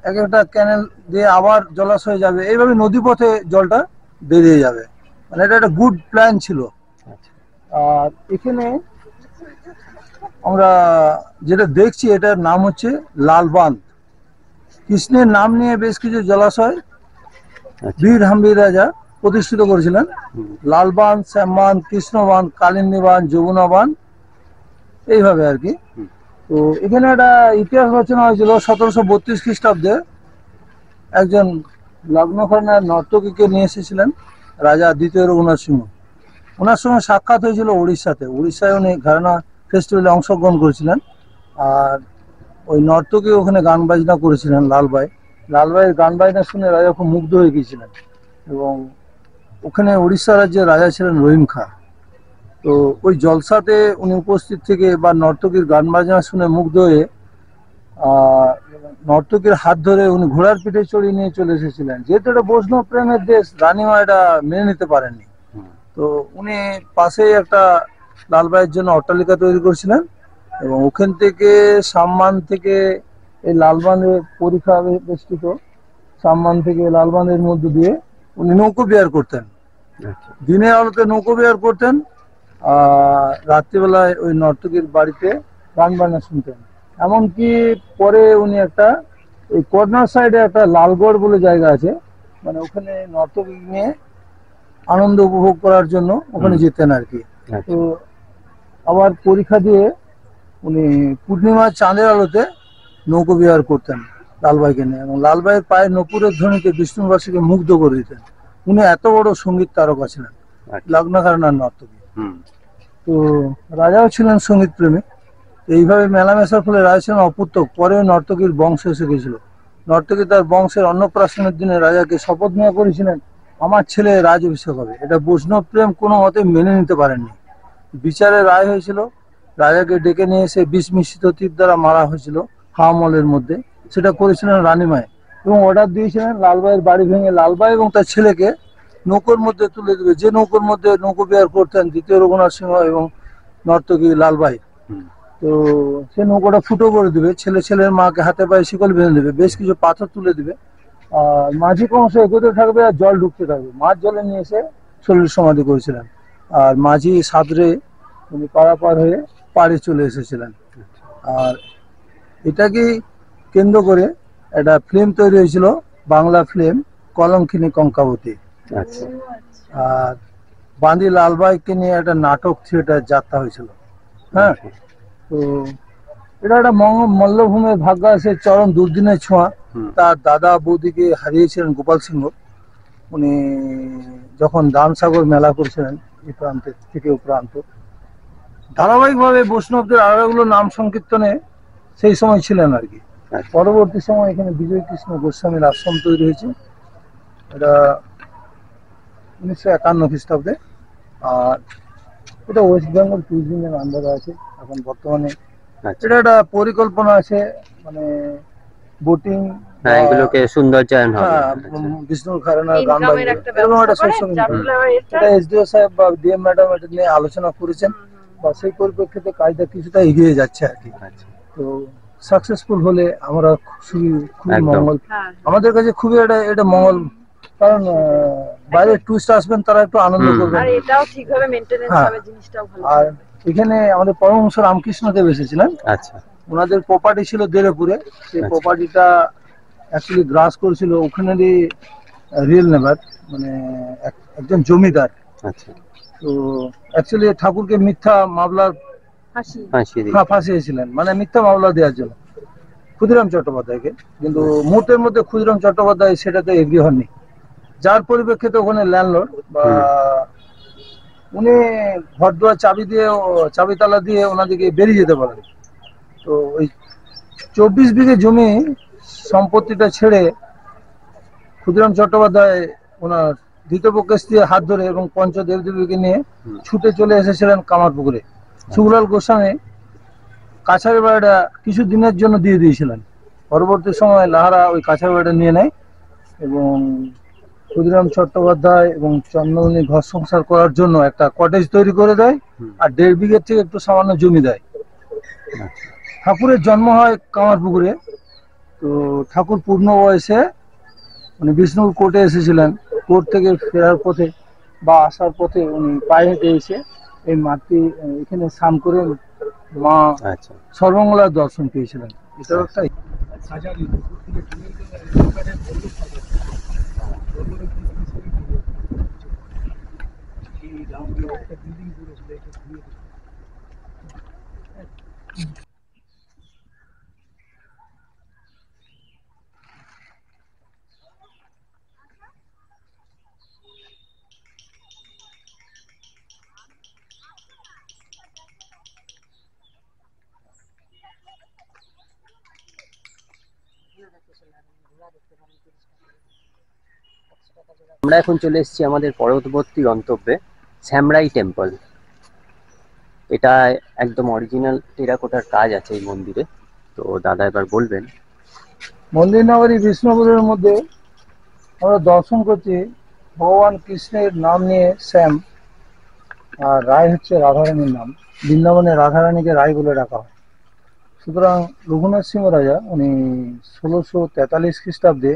এক একটা ক্যানেল দিয়ে আবার জলাশয় যাবে, এইভাবে নদীপথে জলটা বেরিয়ে যাবে। মানে এটা একটা গুড প্ল্যান ছিল। আর এখানে আমরা যেটা দেখছি, এটার নাম হচ্ছে লালবাঁধ। কৃষ্ণের নাম নিয়ে বেশ কিছু জলাশয় বীর হাম্বির রাজা প্রতিষ্ঠিত করেছিলেন। লালবাঁধ, শ্যামবাঁধ, কৃষ্ণবাঁধ, কালিন্দীবাঁধ, যমুনা বাঁধ, এইভাবে আর কি। তো এখানে একটা ইতিহাস রচনা হয়েছিল 1732 খ্রিস্টাব্দে। একজন লগ্নখানার নর্তকীকে নিয়ে এসেছিলেন রাজা দ্বিতীয় রঘুনাথ সিংহ। ওনার সঙ্গে সাক্ষাৎ হয়েছিল উড়িষ্যাতে। উড়িষ্যায় উনি ঘরানা ফেস্টিভ্যালে অংশগ্রহণ করেছিলেন। আর ওই নর্তকী ওখানে গান বাজনা করেছিলেন লালবাই। লালবাইয়ের গান বাজনা শুনে রাজা খুব মুগ্ধ হয়ে গিয়েছিলেন। এবং ওখানে উড়িষ্যা রাজ্যের রাজা ছিলেন রহিম খাঁ। তো ওই জলসাতে উনি উপস্থিত থেকে বা নর্তকীর গান বাজনা শুনে মুগ্ধ হয়ে আহ নর্তকীর হাত ধরে উনি ঘোড়ার পিঠে চড়িয়ে নিয়ে চলে এসেছিলেন। যেহেতু এটা বৈষ্ণব প্রেমের দেশ, রানীমা এটা মেনে নিতে পারেননি। হুম, তো উনি পাশেই একটা লালবাইয়ের জন্য অট্টালিকা তৈরি করেছিলেন, এবং ওখান থেকে সাম্মান থেকে এই লালবাঁধে পরিখা বেষ্টিত সাম্মান থেকে লালবাঁধের মধ্যে দিয়ে উনি নৌকো বিহার করতেন। আচ্ছা, দিনের আলোতে নৌকো বিহার করতেন, আর রাত্রিবেলায় ওই নর্তকীর বাড়িতে গান বাজনা শুনতেন। এমনকি পরে উনি একটা ওই কর্নার সাইডে একটা লালগড় বলে জায়গা আছে, মানে ওখানে নর্তকী নিয়ে আনন্দ উপভোগ করার জন্য ওখানে হুম, যেতেন আর কি। তো আচ্ছা, আবার পরীক্ষা দিয়ে উনি পূর্ণিমার চাঁদের আলোতে নৌকো বিহার করতেন লালবাইকে নিয়ে, এবং লালবাইয়ের পায়ের নপুরের ধ্বনিতে বিষ্ণুবাসীকে মুগ্ধ করে দিতেন। উনি এত বড় সঙ্গীত তারকা ছিলেন, আচ্ছা, লগ্নকারনার নর্তকী। হুম, তো রাজাও ছিলেন সঙ্গীত প্রেমী। এইভাবে মেলামেশার ফলে রাজা ছিলেন অপুত্রক। পরে নর্তকীর বংশ এসে গেছিল। নর্তকী তার বংশের অন্নপ্রাশনের দিনে রাজাকে শপথ নেওয়া করেছিলেন, আমার ছেলে রাজ অভিষেক হবে। এটা বৈষ্ণব প্রেম কোনো মতে মেনে নিতে পারেননি। বিচারে রায় হয়েছিল, রাজাকে ডেকে নিয়ে এসে বিষ মিশ্রিত তীর দ্বারা মারা হয়েছিল হাওয়া মহলের মধ্যে। সেটা করেছিলেন রানীমায়, এবং অর্ডার দিয়েছিলেন লালবাইয়ের বাড়ি ভেঙে লালবাই এবং তার ছেলেকে নৌকোর মধ্যে তুলে দেবে, যে নৌকোর মধ্যে নৌকো বিহার করতেন দ্বিতীয় রঘুনাথ সিংহ এবং নর্তকী লালবাই। হুম, তো সে নৌকোটা ফুটো করে দিবে, ছেলের মাকে হাতে পায়ে শিকল বেঁধে দেবে, বেশ কিছু পাথর তুলে দিবে, আর মাঝি ক্রমশ এগোতে থাকবে আর জল ঢুকতে থাকবে। মাঝ জলে নিয়ে এসে শরীর সমাধি করেছিলেন। আর মাঝি সাদরে উনি পারাপার হয়ে পাড়ে চলে এসেছিলেন। আর এটাকে কেন্দ্র করে একটা ফিল্ম তৈরি হয়েছিল, বাংলা ফিল্ম কলঙ্কিনী কঙ্কাবতী। আচ্ছা, আর বান্দি লালবাইকে নিয়ে একটা নাটক থিয়েটার যাত্রা হয়েছিল। হ্যাঁ, আচ্ছা, তো এটা একটা মল্লভূমের ভাগ্য আছে চরম দুর্দিনের ছোঁয়া। হুম, তার দাদা বৌদিকে হারিয়েছিলেন গোপাল সিংহ। উনি যখন দানসাগর মেলা করছিলেন এই প্রান্ত থেকে ও প্রান্ত, ধারাবাহিকভাবে বৈষ্ণবদের আড়াগুলো নাম সংকীর্তনে সেই সময় ছিলেন আর কি। আচ্ছা, পরবর্তী সময় এখানে বিজয় কৃষ্ণ গোস্বামীর আশ্রম তৈরি হয়েছে, এটা 1951 খ্রিস্টাব্দে। আর এটা ওয়েস্ট বেঙ্গল ট্যুরিজমের আন্ডারে আছে এখন বর্তমানে। আচ্ছা, এটা একটা পরিকল্পনা আছে, মানে বোটিং হ্যাঁ, বা এগুলোকে সৌন্দর্যায়ন হবে, হ্যাঁ আচ্ছা, বিষ্ণুর খারানার গান ইনকামের বাজবে, একটা এরকম ব্যবস্থা একটা করেন, শস্য যার কিন্তু ফলে আবার এটা এটা এসডিও সাহেব বা ডিএম ম্যাডাম এটা নিয়ে আলোচনা করেছেন, বা সেই পরিপ্রেক্ষিতে কাজটা কিছুটা এগিয়ে যাচ্ছে আর কি। আচ্ছা, তো সাকসেসফুল হলে আমরা খুবই খুবই একদম, মঙ্গল, হ্যাঁ, আমাদের কাছে খুবই এটা মঙ্গল। কারণ বাইরে টুরিস্ট আসবেন, তারা একটু আনন্দ হুম, করবেন। আর এটাও ঠিকভাবে মেনটেনেন্স হ্যাঁ, হবে, জিনিসটাও ভালো আর থাকবে। এখানে আমাদের পরমহংস রামকৃষ্ণদেব এসেছিলেন। আচ্ছা, ওনাদের প্রপার্টি ছিল দেরেপুরে, সেই আচ্ছা, প্রপার্টিটা অ্যাকচুয়ালি গ্রাস করেছিল ওখানেরই রিয়েল নেবার, মানে একজন জমিদার। আচ্ছা, তো অ্যাকচুয়ালি ঠাকুরকে মিথ্যা মামলার হাসি। ফাঁসিয়ে দিই, ফাঁসিয়েছিলেন, মানে মিথ্যা মামলা দেওয়ার জন্য ক্ষুদিরাম চট্টোপাধ্যায়কে। কিন্তু মুহূর্তের মধ্যে ক্ষুদিরাম চট্টোপাধ্যায় সেটাতে এগ্রি হননি, যার পরিপ্রেক্ষিতে ওখানে ল্যান্ডলর্ড বা হুম, উনি ঘর দুয়ার চাবি তালা দিয়ে ওনাদেরকে বেরিয়ে যেতে বলেন। তো ওই 24 বিঘে জমি সম্পত্তিটা ছেড়ে ক্ষুদিরাম চট্টোপাধ্যায় ওনার দ্বিতীয় পক্ষের স্ত্রী হাত ধরে এবং পঞ্চদেবদেবীকে নিয়ে হুম, ছুটে চলে এসেছিলেন কামারপুকুরে। সুগুলাল গোস্বামী কাছারি বাড়িটা কিছু দিনের জন্য দিয়ে দিয়েছিলেন। পরবর্তী সময় লাহারা ওই কাছারি বাড়িটা নিয়ে নেয়, এবং ক্ষুদিরাম চট্টোপাধ্যায় এবং চন্দ্রমণি ঘর সংসার করার জন্য একটা কটেজ তৈরি করে দেয়, হুম, আর 1.5 বিঘের থেকে একটু সামান্য জমি দেয়। আচ্ছা, ঠাকুরের জন্ম হয় কামারপুকুরে। তো ঠাকুর পূর্ণ বয়সে উনি বিষ্ণুপুর কোর্টে এসেছিলেন। কোর্ট থেকে ফেরার পথে বা আসার পথে উনি পায়ে হেঁটে এসে এই মাটি এখানে স্নান করে মা আচ্ছা, সর্বমঙ্গলার দর্শন পেয়েছিলেন। এটাও একটা আমরা এখন চলে এসেছি আমাদের পরবর্তী গন্তব্যে, শ্যামরাই টেম্পল। এটা একদম অরিজিনাল টেরাকোটার কাজ আছে এই মন্দিরে। তো দাদা এবার বলবেন। মন্দির নগরী বিষ্ণুপুরের মধ্যে আমরা দর্শন করছি ভগবান কৃষ্ণের নাম নিয়ে শ্যাম, আর রায় হচ্ছে রাধারানীর নাম। বৃন্দাবনে রাধারানীকে রায় বলে ডাকা হয়। সুতরাং রঘুনাথ সিংহ রাজা উনি 1643 খ্রিস্টাব্দে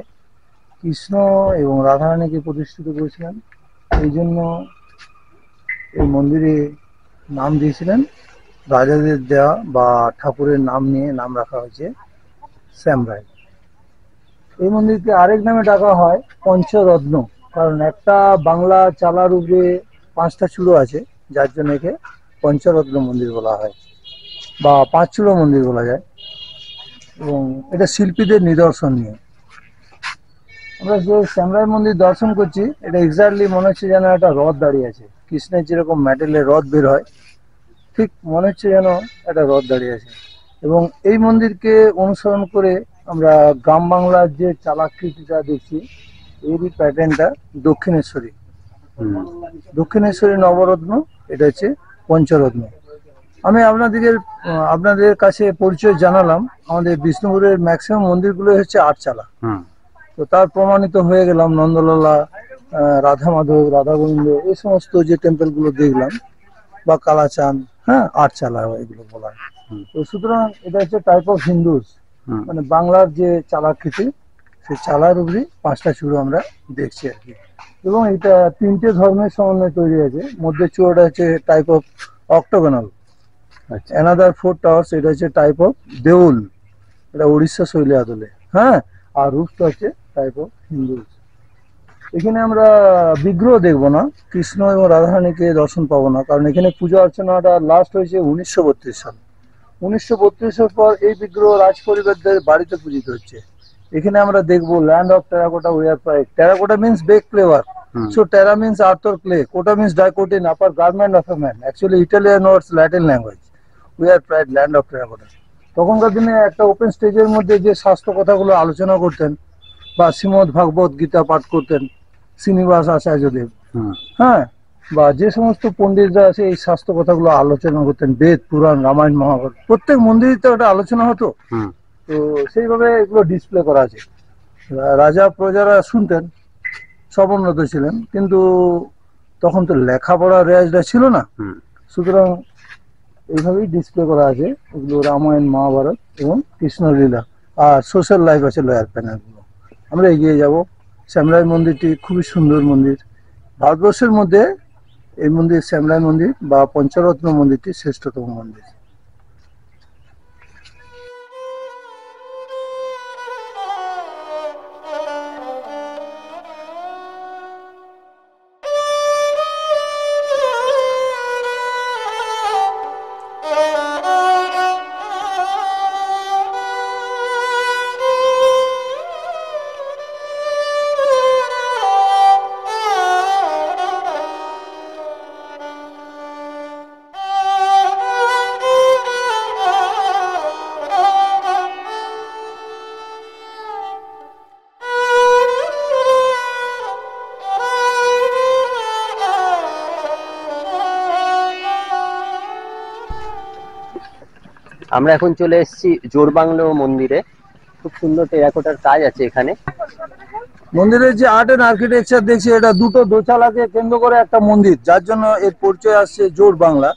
কৃষ্ণ এবং রাধারানীকে প্রতিষ্ঠিত করেছিলেন। এই জন্য এই মন্দিরে নাম দিয়েছিলেন, রাজাদের দেওয়া বা ঠাকুরের নাম নিয়ে নাম রাখা হয়েছে শ্যাম রায়। এই মন্দিরকে আরেক নামে ডাকা হয় পঞ্চরত্ন, কারণ একটা বাংলা চালার উপরে 5টা চূড়ো আছে, যার জন্য একে পঞ্চরত্ন মন্দির বলা হয় বা 5 চূড়ো মন্দির বলা যায়। এবং এটা শিল্পীদের নিদর্শন নিয়ে। আমরা যে শ্যামরাই মন্দির দর্শন করছি, এটা এক্স্যাক্টলি মনে হচ্ছে যেন একটা রথ দাঁড়িয়ে আছে। কৃষ্ণের যেরকম মেটেলের রথ বের হয়, ঠিক মনে হচ্ছে যেন একটা রথ দাঁড়িয়ে আছে। এবং এই মন্দিরকে অনুসরণ করে আমরা গ্রাম বাংলার যে চালাকৃতিটা দেখছি, এরই প্যাটার্নটা দক্ষিণেশ্বরী। দক্ষিণেশ্বরী নবরত্ন, এটা হচ্ছে পঞ্চরত্ন। আমি আপনাদের কাছে পরিচয় জানালাম। আমাদের বিষ্ণুপুরের ম্যাক্সিমাম মন্দিরগুলো হচ্ছে 8 চালা। তো তার প্রমাণিত হয়ে গেলাম নন্দলালা, রাধা মাধব, রাধা গোবিন্দ, এই সমস্ত যে টেম্পলগুলো দেখলাম, বা কালাচাঁদ, হ্যাঁ 8 চালা এগুলো বলা হয়। তো সুতরাং এটা হচ্ছে টাইপ অফ হিন্দুস, মানে বাংলার যে চালাকৃতি, সেই চালার উপরই 5টা চূড়ো আমরা দেখছি আর কি। এবং এটা 3টে ধর্মের সমন্বয়ে তৈরি আছে। মধ্যে চূড়োটা হচ্ছে টাইপ অফ অক্টোগোনাল, অ্যানাদার 4 টাওয়ার্স, এটা হচ্ছে টাইপ অফ দেউল, এটা উড়িষ্যা শৈলী আদলে, হ্যাঁ। আর রুফটা হচ্ছে টাইপ অফ হিন্দুস। এখানে আমরা বিগ্রহ দেখবো না, কৃষ্ণ এবং রাধারানীকে দর্শন পাবো না, কারণ এখানে পূজা অর্চনাটা লাস্ট হয়েছে 1932 সাল। 1932-এর পর এই বিগ্রহ রাজ পরিবারদের বাড়িতে পূজিত হচ্ছে। এখানে আমরা দেখবো land of terracotta our pride. Terracotta means bake clay work, so terra means earth or clay, kota means dicote in upper garment of a man, actually Italian words Latin language. We are pride land of terracotta. তখনকার দিনে একটা open স্টেজের মধ্যে যে শাস্ত্র কথাগুলো আলোচনা করতেন বা শ্রীমদ্ ভাগবত গীতা পাঠ করতেন শ্রীনিবাস আচার্যদেব, হ্যাঁ, বা যে সমস্ত পণ্ডিতরা আছে এই শাস্ত্র কথাগুলো আলোচনা করতেন, বেদ পুরাণ রামায়ণ মহাভারত, প্রত্যেক মন্দিরে তো একটা আলোচনা হতো। তো সেইভাবে এগুলো ডিসপ্লে করা আছে। রাজা প্রজারা শুনতেন, সমুন্নত ছিলেন, কিন্তু তখন তো লেখাপড়ার রেওয়াজটা ছিল না। সুতরাং এইভাবেই ডিসপ্লে করা আছে এগুলো, রামায়ণ মহাভারত এবং কৃষ্ণলীলা। আর সোশ্যাল লাইফ আছে লোয়ার প্যানেলগুলো। আমরা এগিয়ে যাব। শ্যামরাই মন্দিরটি খুবই সুন্দর মন্দির। ভারতবর্ষের মধ্যে এই মন্দির, শ্যামরাই মন্দির বা পঞ্চরত্ন মন্দিরটি শ্রেষ্ঠতম মন্দির। আমরা এখন চলে এসেছি জোড়বাংলো মন্দিরে। খুব সুন্দর টেরাকোটার কাজ আছে এখানে। মন্দিরের যে আর্ট এন্ড আর্কিটেকচার দেখছি, এটা দুটো দোচালাকে কেন্দ্র করে একটা মন্দির, যার জন্য এর পরিচয় আসছে জোড় বাংলা,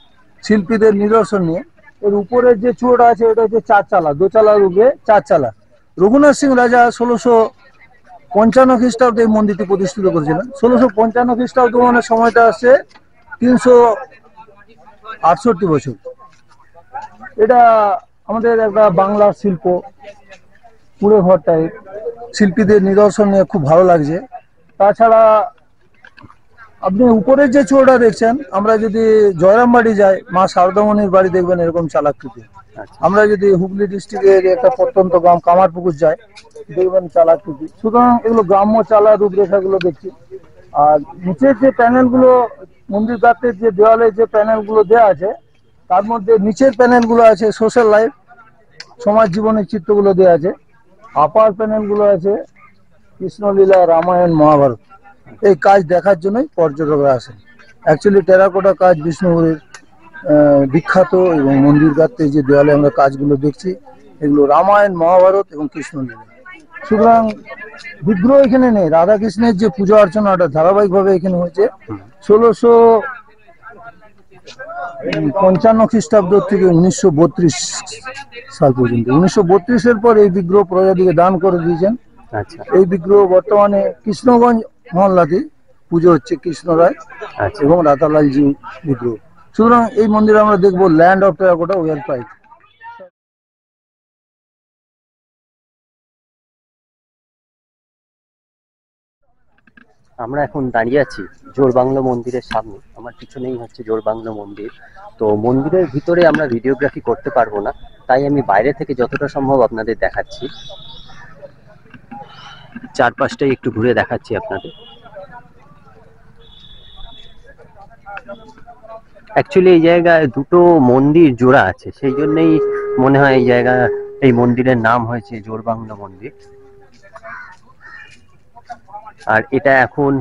শিল্পীদের নিদর্শন নিয়ে। এর উপরের যে চূড়াটা আছে এটা হচ্ছে 4 চালা, দোচালার উপরে 4 চালা। রঘুনাথ সিং রাজা 1655 খ্রিস্টাব্দে এই মন্দিরটি প্রতিষ্ঠিত করেছিলেন। 1655 খ্রিস্টাব্দ মানে সময়টা আসছে 368 বছর। এটা আমাদের একটা বাংলার শিল্প, কুড়ে ঘর টাইপ, শিল্পীদের নিদর্শন নিয়ে খুব ভালো লাগছে। তাছাড়া আপনি উপরের যে চূড়াটা দেখছেন, আমরা যদি জয়রামবাড়ি যাই, মা শারদামণির বাড়ি দেখবেন এরকম চালাকৃতি। আমরা যদি হুগলি ডিস্ট্রিক্টের একটা প্রত্যন্ত গ্রাম কামারপুকুর যাই, দেখবেন চালাকৃতি। সুতরাং এগুলো গ্রাম্য চালা রূপরেখাগুলো দেখছি। আর নিচের যে প্যানেলগুলো, মন্দির গাত্রের যে দেওয়ালে যে প্যানেলগুলো দেওয়া আছে, তার মধ্যে নিচের প্যানেলগুলো আছে সোশ্যাল লাইফ, সমাজ জীবনের চিত্রগুলো দেওয়া আছে। আপার প্যানেলগুলো আছে কৃষ্ণলীলা, রামায়ণ, মহাভারত। এই কাজ দেখার জন্যই পর্যটকরা আসেন। অ্যাকচুয়ালি টেরাকোটা কাজ বিষ্ণুপুরের বিখ্যাত, এবং মন্দির গাত্রে যে দেওয়ালে আমরা কাজগুলো দেখছি, এগুলো রামায়ণ, মহাভারত এবং কৃষ্ণলীলা। সুতরাং বিগ্রহ এখানে নেই, রাধা কৃষ্ণের যে পূজা অর্চনাটা ধারাবাহিকভাবে এখানে হয়েছে 1655 খ্রিস্টাব্দ থেকে 1932 সাল পর্যন্ত। 1932-এর পর এই বিগ্রহ প্রজাতিকে দান করে দিয়েছেন। আচ্ছা এই বিগ্রহ বর্তমানে কৃষ্ণগঞ্জ মহল্লাতে পুজো হচ্ছে, কৃষ্ণ রায় আচ্ছা। এবং রাতালালজি বিগ্রহ। সুতরাং এই মন্দিরে আমরা দেখবো ল্যান্ড অফ টেরাকোটা ওয়ার পাইপ। আমরা এখন দাঁড়িয়ে আছি জোড়বাংলো মন্দিরের সামনে। আমার পিছনেই হচ্ছে জোড়বাংলো মন্দির। তো মন্দিরের ভিতরে আমরা ভিডিওগ্রাফি করতে পারবো না, তাই আমি বাইরে থেকে যতটা সম্ভব আপনাদের দেখাচ্ছি। চারপাশটাই একটু ঘুরে দেখাচ্ছি আপনাদের। অ্যাকচুয়ালি এই জায়গায় দুটো মন্দির জোড়া আছে, সেই জন্যই মনে হয় এই জায়গা, এই মন্দিরের নাম হয়েছে জোড়বাংলো মন্দির। আর এটা এখন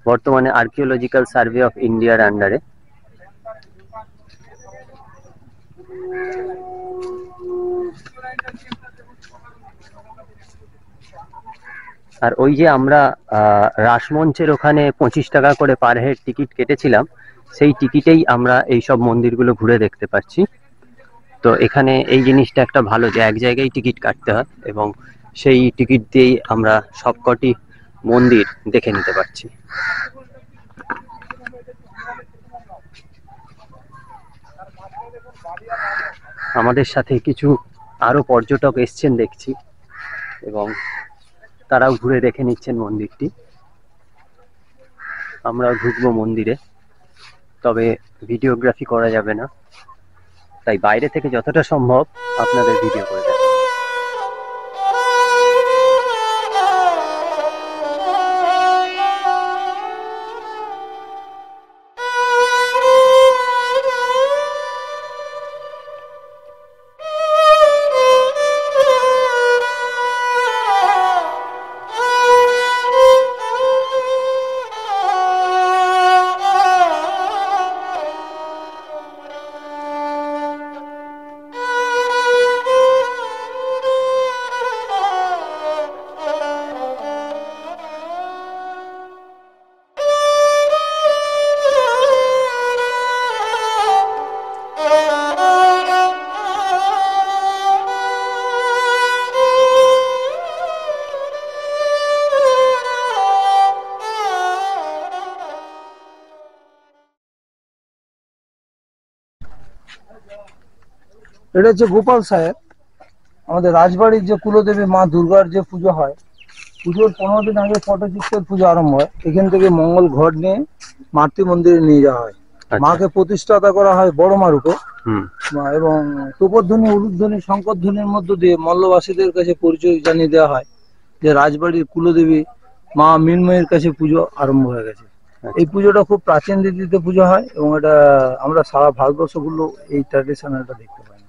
বর্তমানে আর্কিওলজিক্যাল সার্ভে অফ ইন্ডিয়ার আন্ডারে। আর ওই যে আমরা রাসমঞ্চের ওখানে 25 টাকা করে পার হেড টিকিট কেটেছিলাম, সেই টিকিটেই আমরা এই সব মন্দিরগুলো ঘুরে দেখতে পাচ্ছি। তো এখানে এই জিনিসটা একটা ভালো যে এক জায়গায় টিকিট কাটতে হয় এবং সেই টিকিট দিয়েই আমরা সবকটি মন্দির দেখে নিতে পারছি। আমাদের সাথে কিছু আরো পর্যটক এসছেন দেখছি এবং তারাও ঘুরে দেখে নিচ্ছেন মন্দিরটি। আমরাও ঢুকবো মন্দিরে, তবে ভিডিওগ্রাফি করা যাবে না, তাই বাইরে থেকে যতটা সম্ভব আপনাদের ভিডিও করে দেখাবো। এটা হচ্ছে গোপাল সাহেব, আমাদের রাজবাড়ির যে কুলদেবী মা দুর্গার যে পুজো হয়, পুজোর 15 দিন আগে পটচিত্রের পুজো আরম্ভ হয়। এখান থেকে মঙ্গল ঘট নিয়ে মাতৃ মন্দিরে নিয়ে যাওয়া হয়। মাকে প্রতিষ্ঠাতা করা হয় বড় মা রূপে এবং তোপধ্বনি, উলুধ্বনি, শঙ্করধ্বনির মধ্য দিয়ে মল্লবাসীদের কাছে পরিচয় জানিয়ে দেওয়া হয় যে রাজবাড়ির কুলদেবী মা মৃন্ময়ের কাছে পুজো আরম্ভ হয়ে গেছে। এই পুজোটা খুব প্রাচীন রীতিতে পুজো হয় এবং এটা আমরা সারা ভারতবর্ষগুলো এই ট্র্যাডিশনালটা দেখতে পাই না।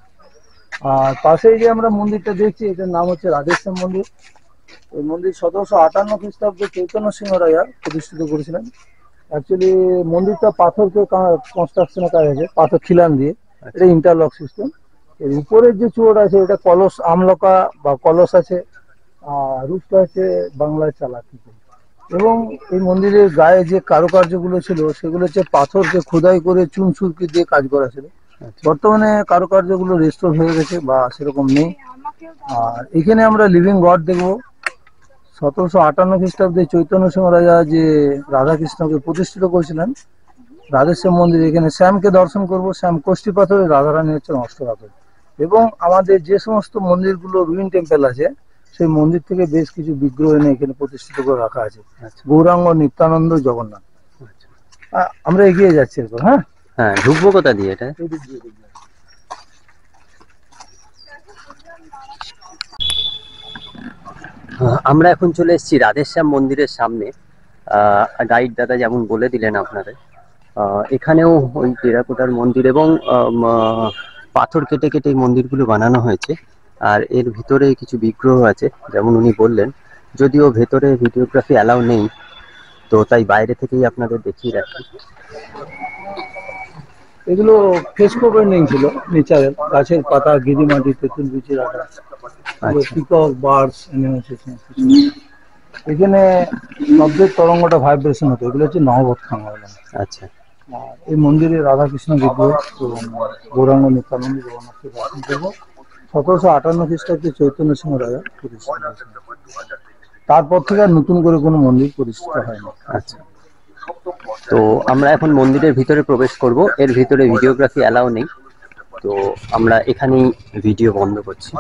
আর পাশেই যে আমরা মন্দিরটা দেখছি, এটার নাম হচ্ছে রাধেশ্যাম মন্দির। এই মন্দির 1758 খ্রিস্টাব্দে চৈতন্য সিংহ রায়া প্রতিষ্ঠিত করেছিলেন। অ্যাকচুয়ালি মন্দিরটা পাথরকে কনস্ট্রাকশনে কাজ আছে, পাথর খিলান দিয়ে। এটা ইন্টারলক সিস্টেম। এর উপরের যে চূড় আছে এটা কলস আমলকা বা কলস আছে, আর রূপটা আছে বাংলায় চালাকিতে। এবং এই মন্দিরের গায়ে যে কারুকার্যগুলো ছিল সেগুলো হচ্ছে পাথরকে খোদাই করে চুন সুরকি দিয়ে কাজ করা ছিল। বর্তমানে কারুকার্যগুলো রেস্টোর হয়ে গেছে বা সেরকম নেই। আর এখানে আমরা লিভিং গড দেখবো। 1758 খ্রিস্টাব্দে চৈতন্য সিংহ রাজা যে রাধাকৃষ্ণকে প্রতিষ্ঠিত করেছিলেন রাধেশ্যাম মন্দির, এখানে শ্যামকে দর্শন করব। শ্যাম কোষ্ঠী পাথরে, রাধারানী হচ্ছেন অষ্টপাথর। এবং আমাদের যে সমস্ত মন্দিরগুলো রুইন টেম্পল আছে, সেই মন্দির থেকে বেশ কিছু বিগ্রহ এনে এখানে প্রতিষ্ঠিত করে রাখা আছে। গৌরাঙ্গ, নিত্যানন্দ, জগন্নাথ। আমরা এগিয়ে যাচ্ছি এরপর। হ্যাঁ হ্যাঁ, ঢুকবো কোথা দিয়ে এটা? আমরা এখন চলে এসেছি রাধেশ্যাম মন্দিরের সামনে। গাইড দাদা যেমন বলে দিলেন আপনাদের, এখানেও ওই টেরাকোটার মন্দির এবং পাথর কেটে কেটে এই মন্দিরগুলো বানানো হয়েছে। আর এর ভিতরে কিছু বিগ্রহ আছে যেমন উনি বললেন, যদিও ভেতরে ভিডিওগ্রাফি অ্যালাউ নেই, তো তাই বাইরে থেকেই আপনাদের দেখিয়ে রাখি। এগুলো ফ্রেস্কো পেন্টিং ছিল, নেচারের গাছের পাতা, গিরি মাটি, তেঁতুল বিচির আটা, আচ্ছা। পিকক, বার্ডস, অ্যানিমেশন কিছু। এখানে শব্দের তরঙ্গটা ভাইব্রেশন হতো, এগুলো হচ্ছে নহবৎখানা। আচ্ছা। আর এই মন্দিরে রাধাকৃষ্ণ বিগ্রহ এবং গৌরাঙ্গ নিত্যানন্দ জগন্নাথকে দর্শন করবো। 1758 খ্রিস্টাব্দে চৈতন্য সিংহ রাজা প্রতিষ্ঠা করেছেন। তারপর থেকে আর নতুন করে কোনো মন্দির প্রতিষ্ঠিত হয়নি। আচ্ছা, তো আমরা এখন মন্দিরের ভিতরে প্রবেশ করব। এর ভিতরে ভিডিওগ্রাফি অ্যালাউ নেই, তো আমরা এখানেই ভিডিও বন্ধ করছি।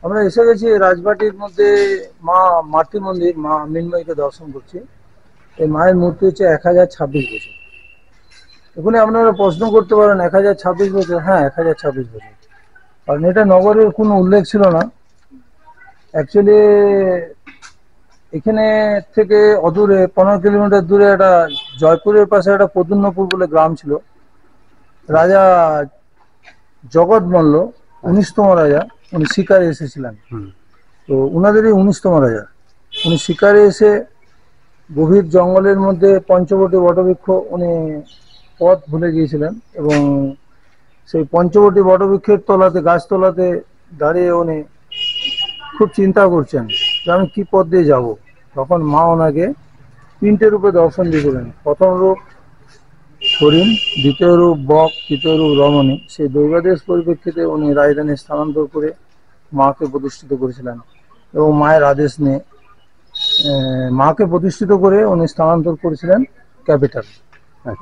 আমরা এসে গেছি রাজবাটির মধ্যে মা মাতৃ মন্দির, মা মৃন্ময়ীকে দর্শন করছি। এই মায়ের মূর্তি হচ্ছে 1026 বছর। এখানে আপনারা প্রশ্ন করতে পারেন 1026 বছর, হ্যাঁ 1026 বছর, কারণ এটা নগরের কোনো উল্লেখ ছিল না। অ্যাকচুয়ালি এখানে থেকে অদূরে 15 কিলোমিটার দূরে একটা জয়পুরের পাশে একটা পদুন্নপুর বলে গ্রাম ছিল। রাজা জগৎ মল্ল 19তম রাজা, উনি শিকারে এসেছিলেন। তো উনাদেরই 19তম রাজা। উনি শিকারে এসে গভীর জঙ্গলের মধ্যে পঞ্চবটী বটবৃক্ষ উনি পথ ভুলে গিয়েছিলেন, এবং সেই পঞ্চবটী বটবৃক্ষের তলাতে, গাছতলাতে দাঁড়িয়ে উনি খুব চিন্তা করছেন যে আমি কি পথ দিয়ে যাব। তখন মা ওনাকে 3টে রূপে দর্শন দিয়েছিলেন। প্রথম রূপ হরিণ, দ্বিতীয় রূপ বক, তৃতীয় রূপ রমণী। সেই দৈবাদেশ পরিপ্রেক্ষিতে উনি রাজধানী স্থানান্তর করে মাকে প্রতিষ্ঠিত করেছিলেন, এবং মায়ের আদেশ নিয়ে মাকে প্রতিষ্ঠিত করে উনি স্থানান্তর করেছিলেন ক্যাপিটাল।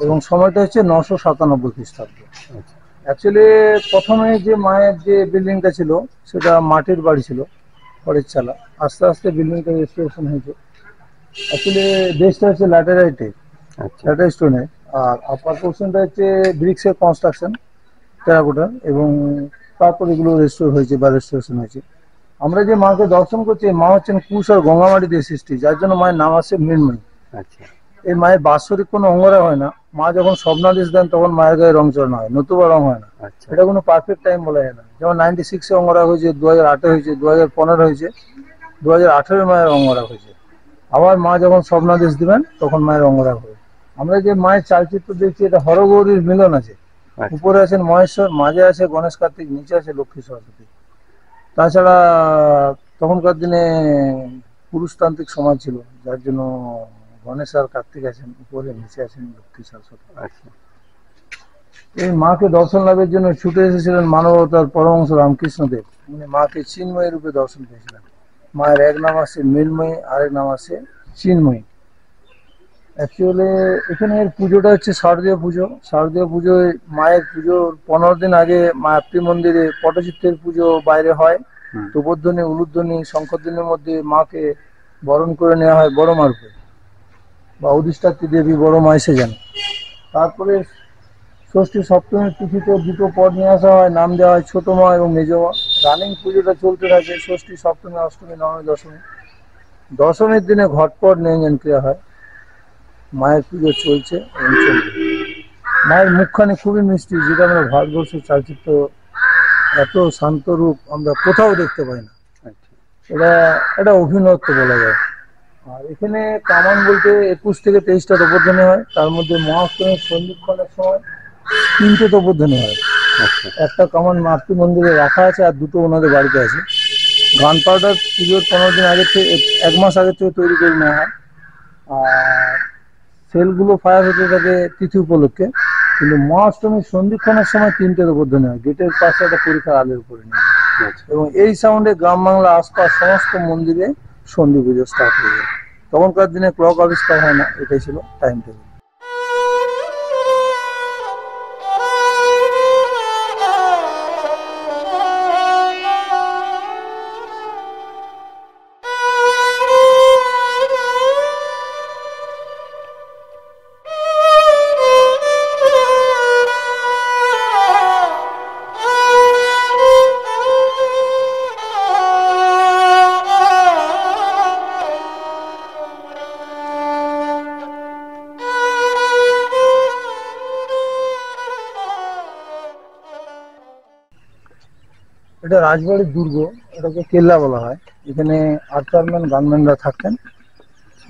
এবং সময়টা হচ্ছে 997 খ্রিস্টাব্দ। অ্যাকচুয়ালি প্রথমে যে মায়ের যে বিল্ডিংটা ছিল সেটা মাটির বাড়ি ছিল, খড়ের চালা। আস্তে আস্তে বিল্ডিংটা রেস্টোরেশন হয়েছে। অ্যাকচুয়ালি বেসটা হচ্ছে ল্যাটেরাইটে, ল্যাটেরাইট স্টোনে, আর আপার পোর্শনটা হচ্ছে ব্রিক্সের কনস্ট্রাকশন, টেরাকোটার, এবং তারপর এগুলো রেস্টোর হয়েছে বা রেস্টোরেশন হয়েছে। আমরা যে মাকে দর্শন করছি, মা হচ্ছেন কুশ আর গঙ্গামাটি দিয়ে সৃষ্টি, যার জন্য মায়ের নাম আছে মৃন্ময়ী। এই মায়ের বাৎসরিক কোনো অঙ্গরা হয় না। মা যখন স্বপ্নাদেশ দেন তখন মায়ের গায়ে রং চড়ানো হয়, নতুবা রং হয় না। এটা কোনো পারফেক্ট টাইম বলা যায় না। যেমন 96-এ অঙ্গরা হয়েছে, 2008-এ হয়েছে, 2015 হয়েছে, 2018-এ মায়ের অঙ্গরা হয়েছে। আবার মা যখন স্বপ্নাদেশ দিবেন তখন মায়ের অঙ্গরা হবে। আমরা যে মায়ের চালচিত্র দেখছি, এটা হরগৌরীর মিলন আছে। উপরে আছেন মহেশ্বর, মাঝে আছে গণেশ কার্তিক, নিচে আছে লক্ষ্মী সরস্বতী। তাছাড়া তখনকার দিনে পুরুষতান্ত্রিক সমাজ ছিল, যার জন্য গণেশ আর কার্তিক আছেন উপরে, নিচে আছেন লক্ষ্মী সরস্বতী। এই মাকে দর্শন লাভের জন্য ছুটে এসেছিলেন মানবতার পরমহংস রামকৃষ্ণদেব। উনি মাকে চিন্ময়ী রূপে দর্শন পেয়েছিলেন। মায়ের এক নাম আছে মৃন্ময়ী, আরেক নাম আছে চিন্ময়ী। অ্যাকচুয়ালি এখানে এর পুজোটা হচ্ছে শারদীয় পুজো। শারদীয় পুজোয় মায়ের পুজোর 15 দিন আগে মাতৃ মন্দিরে পটচিত্রের পুজো বাইরে হয়। ধূপধ্বনি, উলুধ্বনি, শঙ্খধ্বনির মধ্যে মাকে বরণ করে নেওয়া হয় বড় মা রূপে, বা অধিষ্ঠাত্রী দেবী বড় মা এসে যান। তারপরে ষষ্ঠী সপ্তমীর তিথিতে দুটো পদ নিয়ে আসা হয়, নাম দেওয়া হয় ছোট মা এবং মেজ মা। রানিং পুজোটা চলতে থাকে ষষ্ঠী, সপ্তমী, অষ্টমী, নবমী, দশমী। দশমীর দিনে ঘটপট নিরঞ্জন ক্রিয়া হয়। মায়ের পুজো চলছে এবং চলবে। মায়ের মুখখানি খুবই মিষ্টি, যেটা আমরা ভারতবর্ষের চালচিত্র এত শান্ত রূপ আমরা কোথাও দেখতে পাই না। এটা অভিনত্ব বলা যায়। আর এখানে কামান বলতে 21 থেকে 23টা তপধ্বনি হয়। তার মধ্যে মহাষ্টমীর সন্ধিক্ষণের সময় 3টে তপধ্বনি হয়। একটা কামান মাতৃ মন্দিরে রাখা আছে, আর দুটো ওনাদের বাড়িতে আছে। গান পাউডার পুজোর 15 দিন আগে থেকে, 1 মাস আগে থেকে তৈরি করে নেওয়া হয়। আর সেলগুলো ফায়ার হতে থাকে তিথি উপলক্ষে। কিন্তু মহাষ্টমীর সন্ধিক্ষণের সময় 3টের উদ্বোধনী হয়, গেটের পাশে একটা পরীক্ষার আলের উপরে নিয়ে যায়। আচ্ছা। এবং এই সাউন্ডে গ্রাম বাংলা আশপাশ সমস্ত মন্দিরে সন্ধি পুজো স্টার্ট হয়ে যায়। তখনকার দিনে ক্লক আবিষ্কার হয় না, এটাই ছিল টাইম টেবিল। এটা রাজবাড়ির দুর্গ, এটাকে কেল্লা বলা হয়। এখানে আর্চারম্যান গানম্যানরা থাকতেন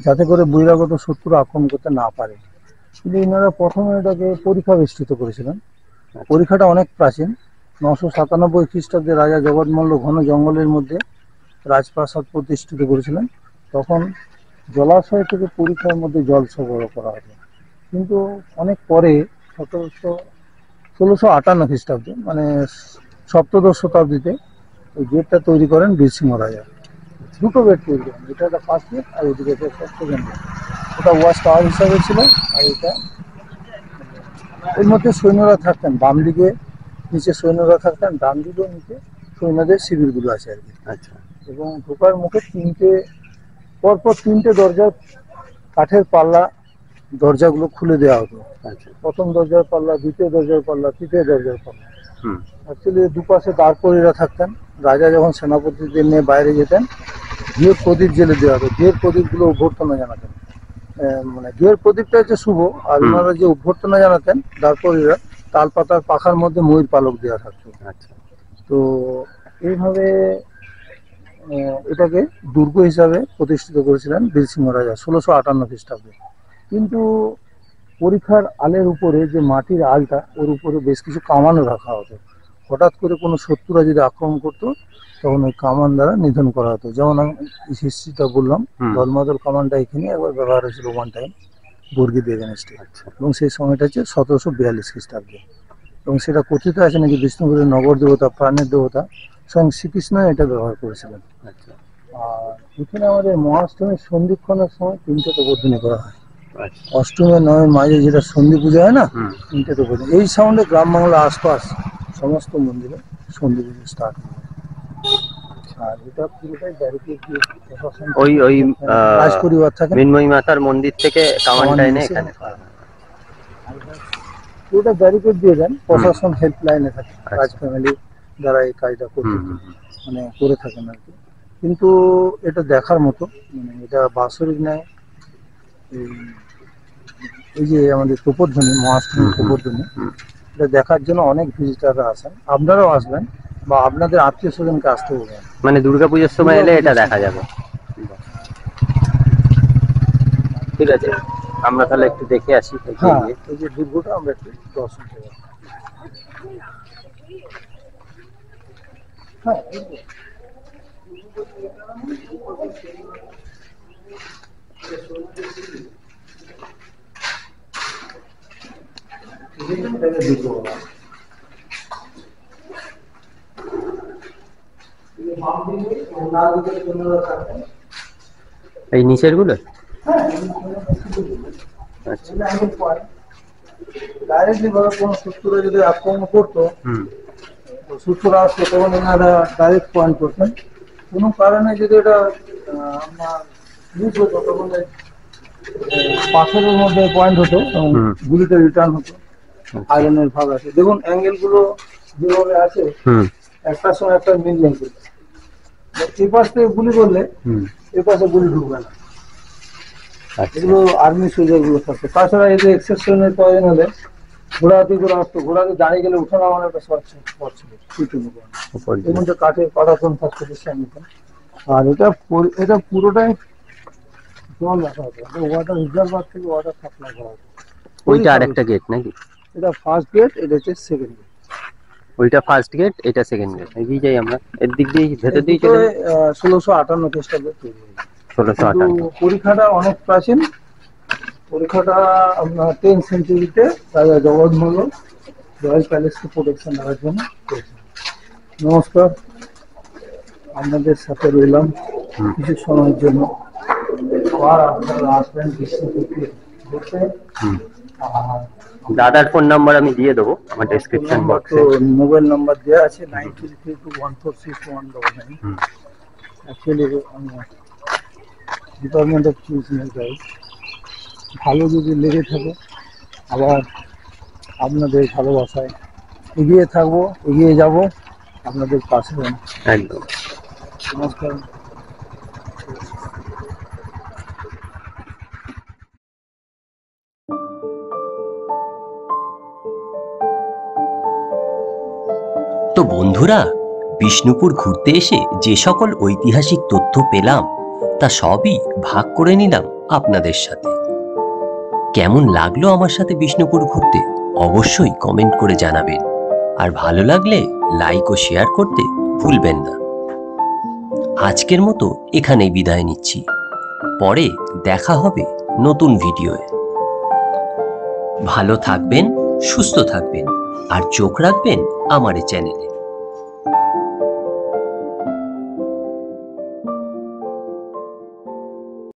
যাতে করে বহিরাগত শত্রু আক্রমণ করতে না পারে। কিন্তু এনারা প্রথমে এটাকে পরীক্ষা বেষ্টিত করেছিলেন। পরীক্ষাটা অনেক প্রাচীন। 997 খ্রিস্টাব্দে রাজা জগৎমল্ল ঘন জঙ্গলের মধ্যে রাজপ্রাসাদ প্রতিষ্ঠিত করেছিলেন। তখন জলাশয় থেকে পরীক্ষার মধ্যে জল সরবরাহ করা হতো। কিন্তু অনেক পরে 1658 খ্রিস্টাব্দে মানে সপ্তদশ শতাব্দীতে ওই গেটটা তৈরি করেন বীরসিংহ রাজা। দুটো গেট তৈরি করেন, এটা একটা ফার্স্ট গেট আর ওইদিকে একটা সেকেন্ড গেট। ওটা ওয়াচ টাওয়ার হিসাবে ছিল, আর এটা এর মধ্যে সৈন্যরা থাকতেন। বাম দিকে নিচে সৈন্যরা থাকতেন, ডান দিকে নিচে সৈন্যদের শিবিরগুলো আছে আর কি। আচ্ছা। এবং ঢোকার মুখে পরপর 3টে দরজা কাঠের পাল্লা দরজাগুলো খুলে দেওয়া হতো। আচ্ছা। প্রথম দরজার পাল্লা, দ্বিতীয় দরজার পাল্লা, তৃতীয় দরজার পাল্লা। হুম। অ্যাকচুয়ালি দুপাশে দ্বারপরীরা থাকতেন। রাজা যখন সেনাপতিদের নিয়ে বাইরে যেতেন, ঘিয়ের প্রদীপ জেলে দেওয়া হতো। ঘিয়ের প্রদীপগুলো অভ্যর্থনা জানাতেন। মানে ঘিয়ের প্রদীপটা হচ্ছে শুভ, আর ওনারা যে অভ্যর্থনা জানাতেন দ্বারপরীরা, তালপাতার পাখার মধ্যে ময়ূর পালক দেওয়া থাকতো। আচ্ছা। তো এইভাবে এটাকে দুর্গ হিসাবে প্রতিষ্ঠিত করেছিলেন বীরসিংহ রাজা 1658 খ্রিস্টাব্দে। কিন্তু পরীক্ষার আলের উপরে যে মাটির আলটা, ওর উপরে বেশ কিছু কামানও রাখা হতো। হঠাৎ করে কোনো শত্রুরা যদি আক্রমণ করতো, তখন ওই কামান দ্বারা নিধন করা হতো। যেমন আমি হিস্ট্রিটা বললাম, ধর্মাদল কামানটা এখানে একবার ব্যবহার হয়েছিল ওয়ান টাইম বর্গীদের এগেনস্টে। আচ্ছা। এবং সেই সময়টা হচ্ছে 1742 খ্রিস্টাব্দে। এবং সেটা কথিত আছে নাকি বিষ্ণুপুরের নগর দেবতা, প্রাণের দেবতা স্বয়ং শ্রীকৃষ্ণ এটা ব্যবহার করেছিলেন। আচ্ছা। আর এখানে আমাদের মহাষ্টমীর সন্ধিক্ষণের সময় 3টে প্রবোধনী করা হয়। আচ্ছা। অষ্টমীর নয় মাঝে যেটা সন্ধি পূজা হয় না, হুম। 3টে প্রবোধনী। এই সাউন্ডে গ্রাম বাংলা আশপাশ সমস্ত মন্দিরে সন্ধি পুজো স্টার্ট হয়। আর এটা পুরোটাই ব্যারিকেড দিয়ে প্রশাসন ওই রাজ পরিবার থাকে, মৃন্ময়ী মাতার মন্দির থেকে কামানটা এনে এখানে পুরোটা ব্যারিকেড দিয়ে দেন। প্রশাসন হেল্পলাইনে থাকে, রাজ ফ্যামিলি যারা এই কাজটা করতে মানে করে থাকেন আর কি। কিন্তু এটা দেখার মতো, মানে এটা বাৎসরিক নেয়। এই যে আমাদের প্রবোধনী, মহাষ্টমী প্রবোধনী, এটা দেখার জন্য অনেক ভিজিটাররা আসেন। আপনারাও আসবেন বা আপনাদের আত্মীয় স্বজনকে আসতে বলবেন। মানে দুর্গাপুজোর সময় এলে এটা দেখা যাবে। ঠিক আছে, আমরা তাহলে একটু দেখে আসি। হ্যাঁ, এই যে দুর্গটা আমরা একটু দর্শন করব। হ্যাঁ, এই নিচের গুলো। আচ্ছা। ডাইরেক্টলি ভাবে কোনো শত্রুরা যদি আক্রমণ করতো, শত্রুরা আসতো, তখন এনারা ডাইরেক্ট পয়েন্ট করতেন। কোনো কারণে যদি এটা আপনার মিস হতো, তখন পাথরের মধ্যে পয়েন্ট হতো এবং গুলিটা রিটার্ন হতো। আয়রনের ভাগ আছে, দেখুন অ্যাঙ্গেল গুলো যেভাবে আছে, একটার সময় একটা মিল লেগে এই পাশ থেকে গুলি করলে এই পাশে গুলি ঢুকবে না। এগুলো আর্মি সোলজার গুলো থাকতো। তাছাড়া এই যে এক্সেপশনের প্রয়োজন হলে ঘোড়াহাতি করে আসতো, ঘোড়াতে দাঁড়িয়ে গেলে উঠে নামার একটা শর্ট ছিল, এর মধ্যে কাঠের পাতাতন থাকতো সামনে। আর এটা পুরোটাই জল রাখা হতো, ওয়াটার রিজার্ভার থেকে ওয়াটার সাপ্লাই করা হতো। ওইটা আরেকটা গেট নাকি? এটা ফার্স্ট গেট, এটা হচ্ছে সেকেন্ড গেট। ওইটা ফার্স্ট গেট, এটা সেকেন্ড গেট। এগিয়ে যাই আমরা, এর দিক দিয়ে ভেতর দিয়ে চলে। 1658 খ্রিস্টাব্দে তৈরি হয়েছে। 1658। পরীক্ষাটা অনেক প্রাচীন, পরীক্ষাটা আপনার 10th সেঞ্চুরিতে রাজা জগৎমল্ল রয়্যাল প্যালেসকে প্রোটেকশন দেওয়ার জন্য করেছেন। নমস্কার, আপনাদের সাথে রইলাম কিছু সময়ের জন্য। আবার আপনারা আসবেন বিষ্ণুপুরকে ঘুরতে। আর দাদার ফোন নাম্বার আমি দিয়ে দেবো আমার ডেসক্রিপশন নাম্বার তো বক্সে। মোবাইল নাম্বার দেওয়া আছে 9332146199। অ্যাকচুয়ালি আমি ডিপার্টমেন্ট অফ চিলড্রেন গাইড। ভালো যদি লেগে থাকে আবার আপনাদের ভালোবাসায় এগিয়ে থাকবো, এগিয়ে যাব, আপনাদের পাশে। একদম। নমস্কার। তো বন্ধুরা, বিষ্ণুপুর ঘুরতে এসে যে সকল ঐতিহাসিক তথ্য পেলাম তা সবই ভাগ করে নিলাম আপনাদের সাথে। কেমন লাগলো আমার সাথে বিষ্ণুপুর ঘুরতে অবশ্যই কমেন্ট করে জানাবেন, আর ভালো লাগলে লাইক ও শেয়ার করতে ভুলবেন না। আজকের মতো এখানেই বিদায় নিচ্ছি, পরে দেখা হবে নতুন ভিডিওয়ে। ভালো থাকবেন, সুস্থ থাকবেন, আর চোখ রাখবেন আমার এই চ্যানেলে।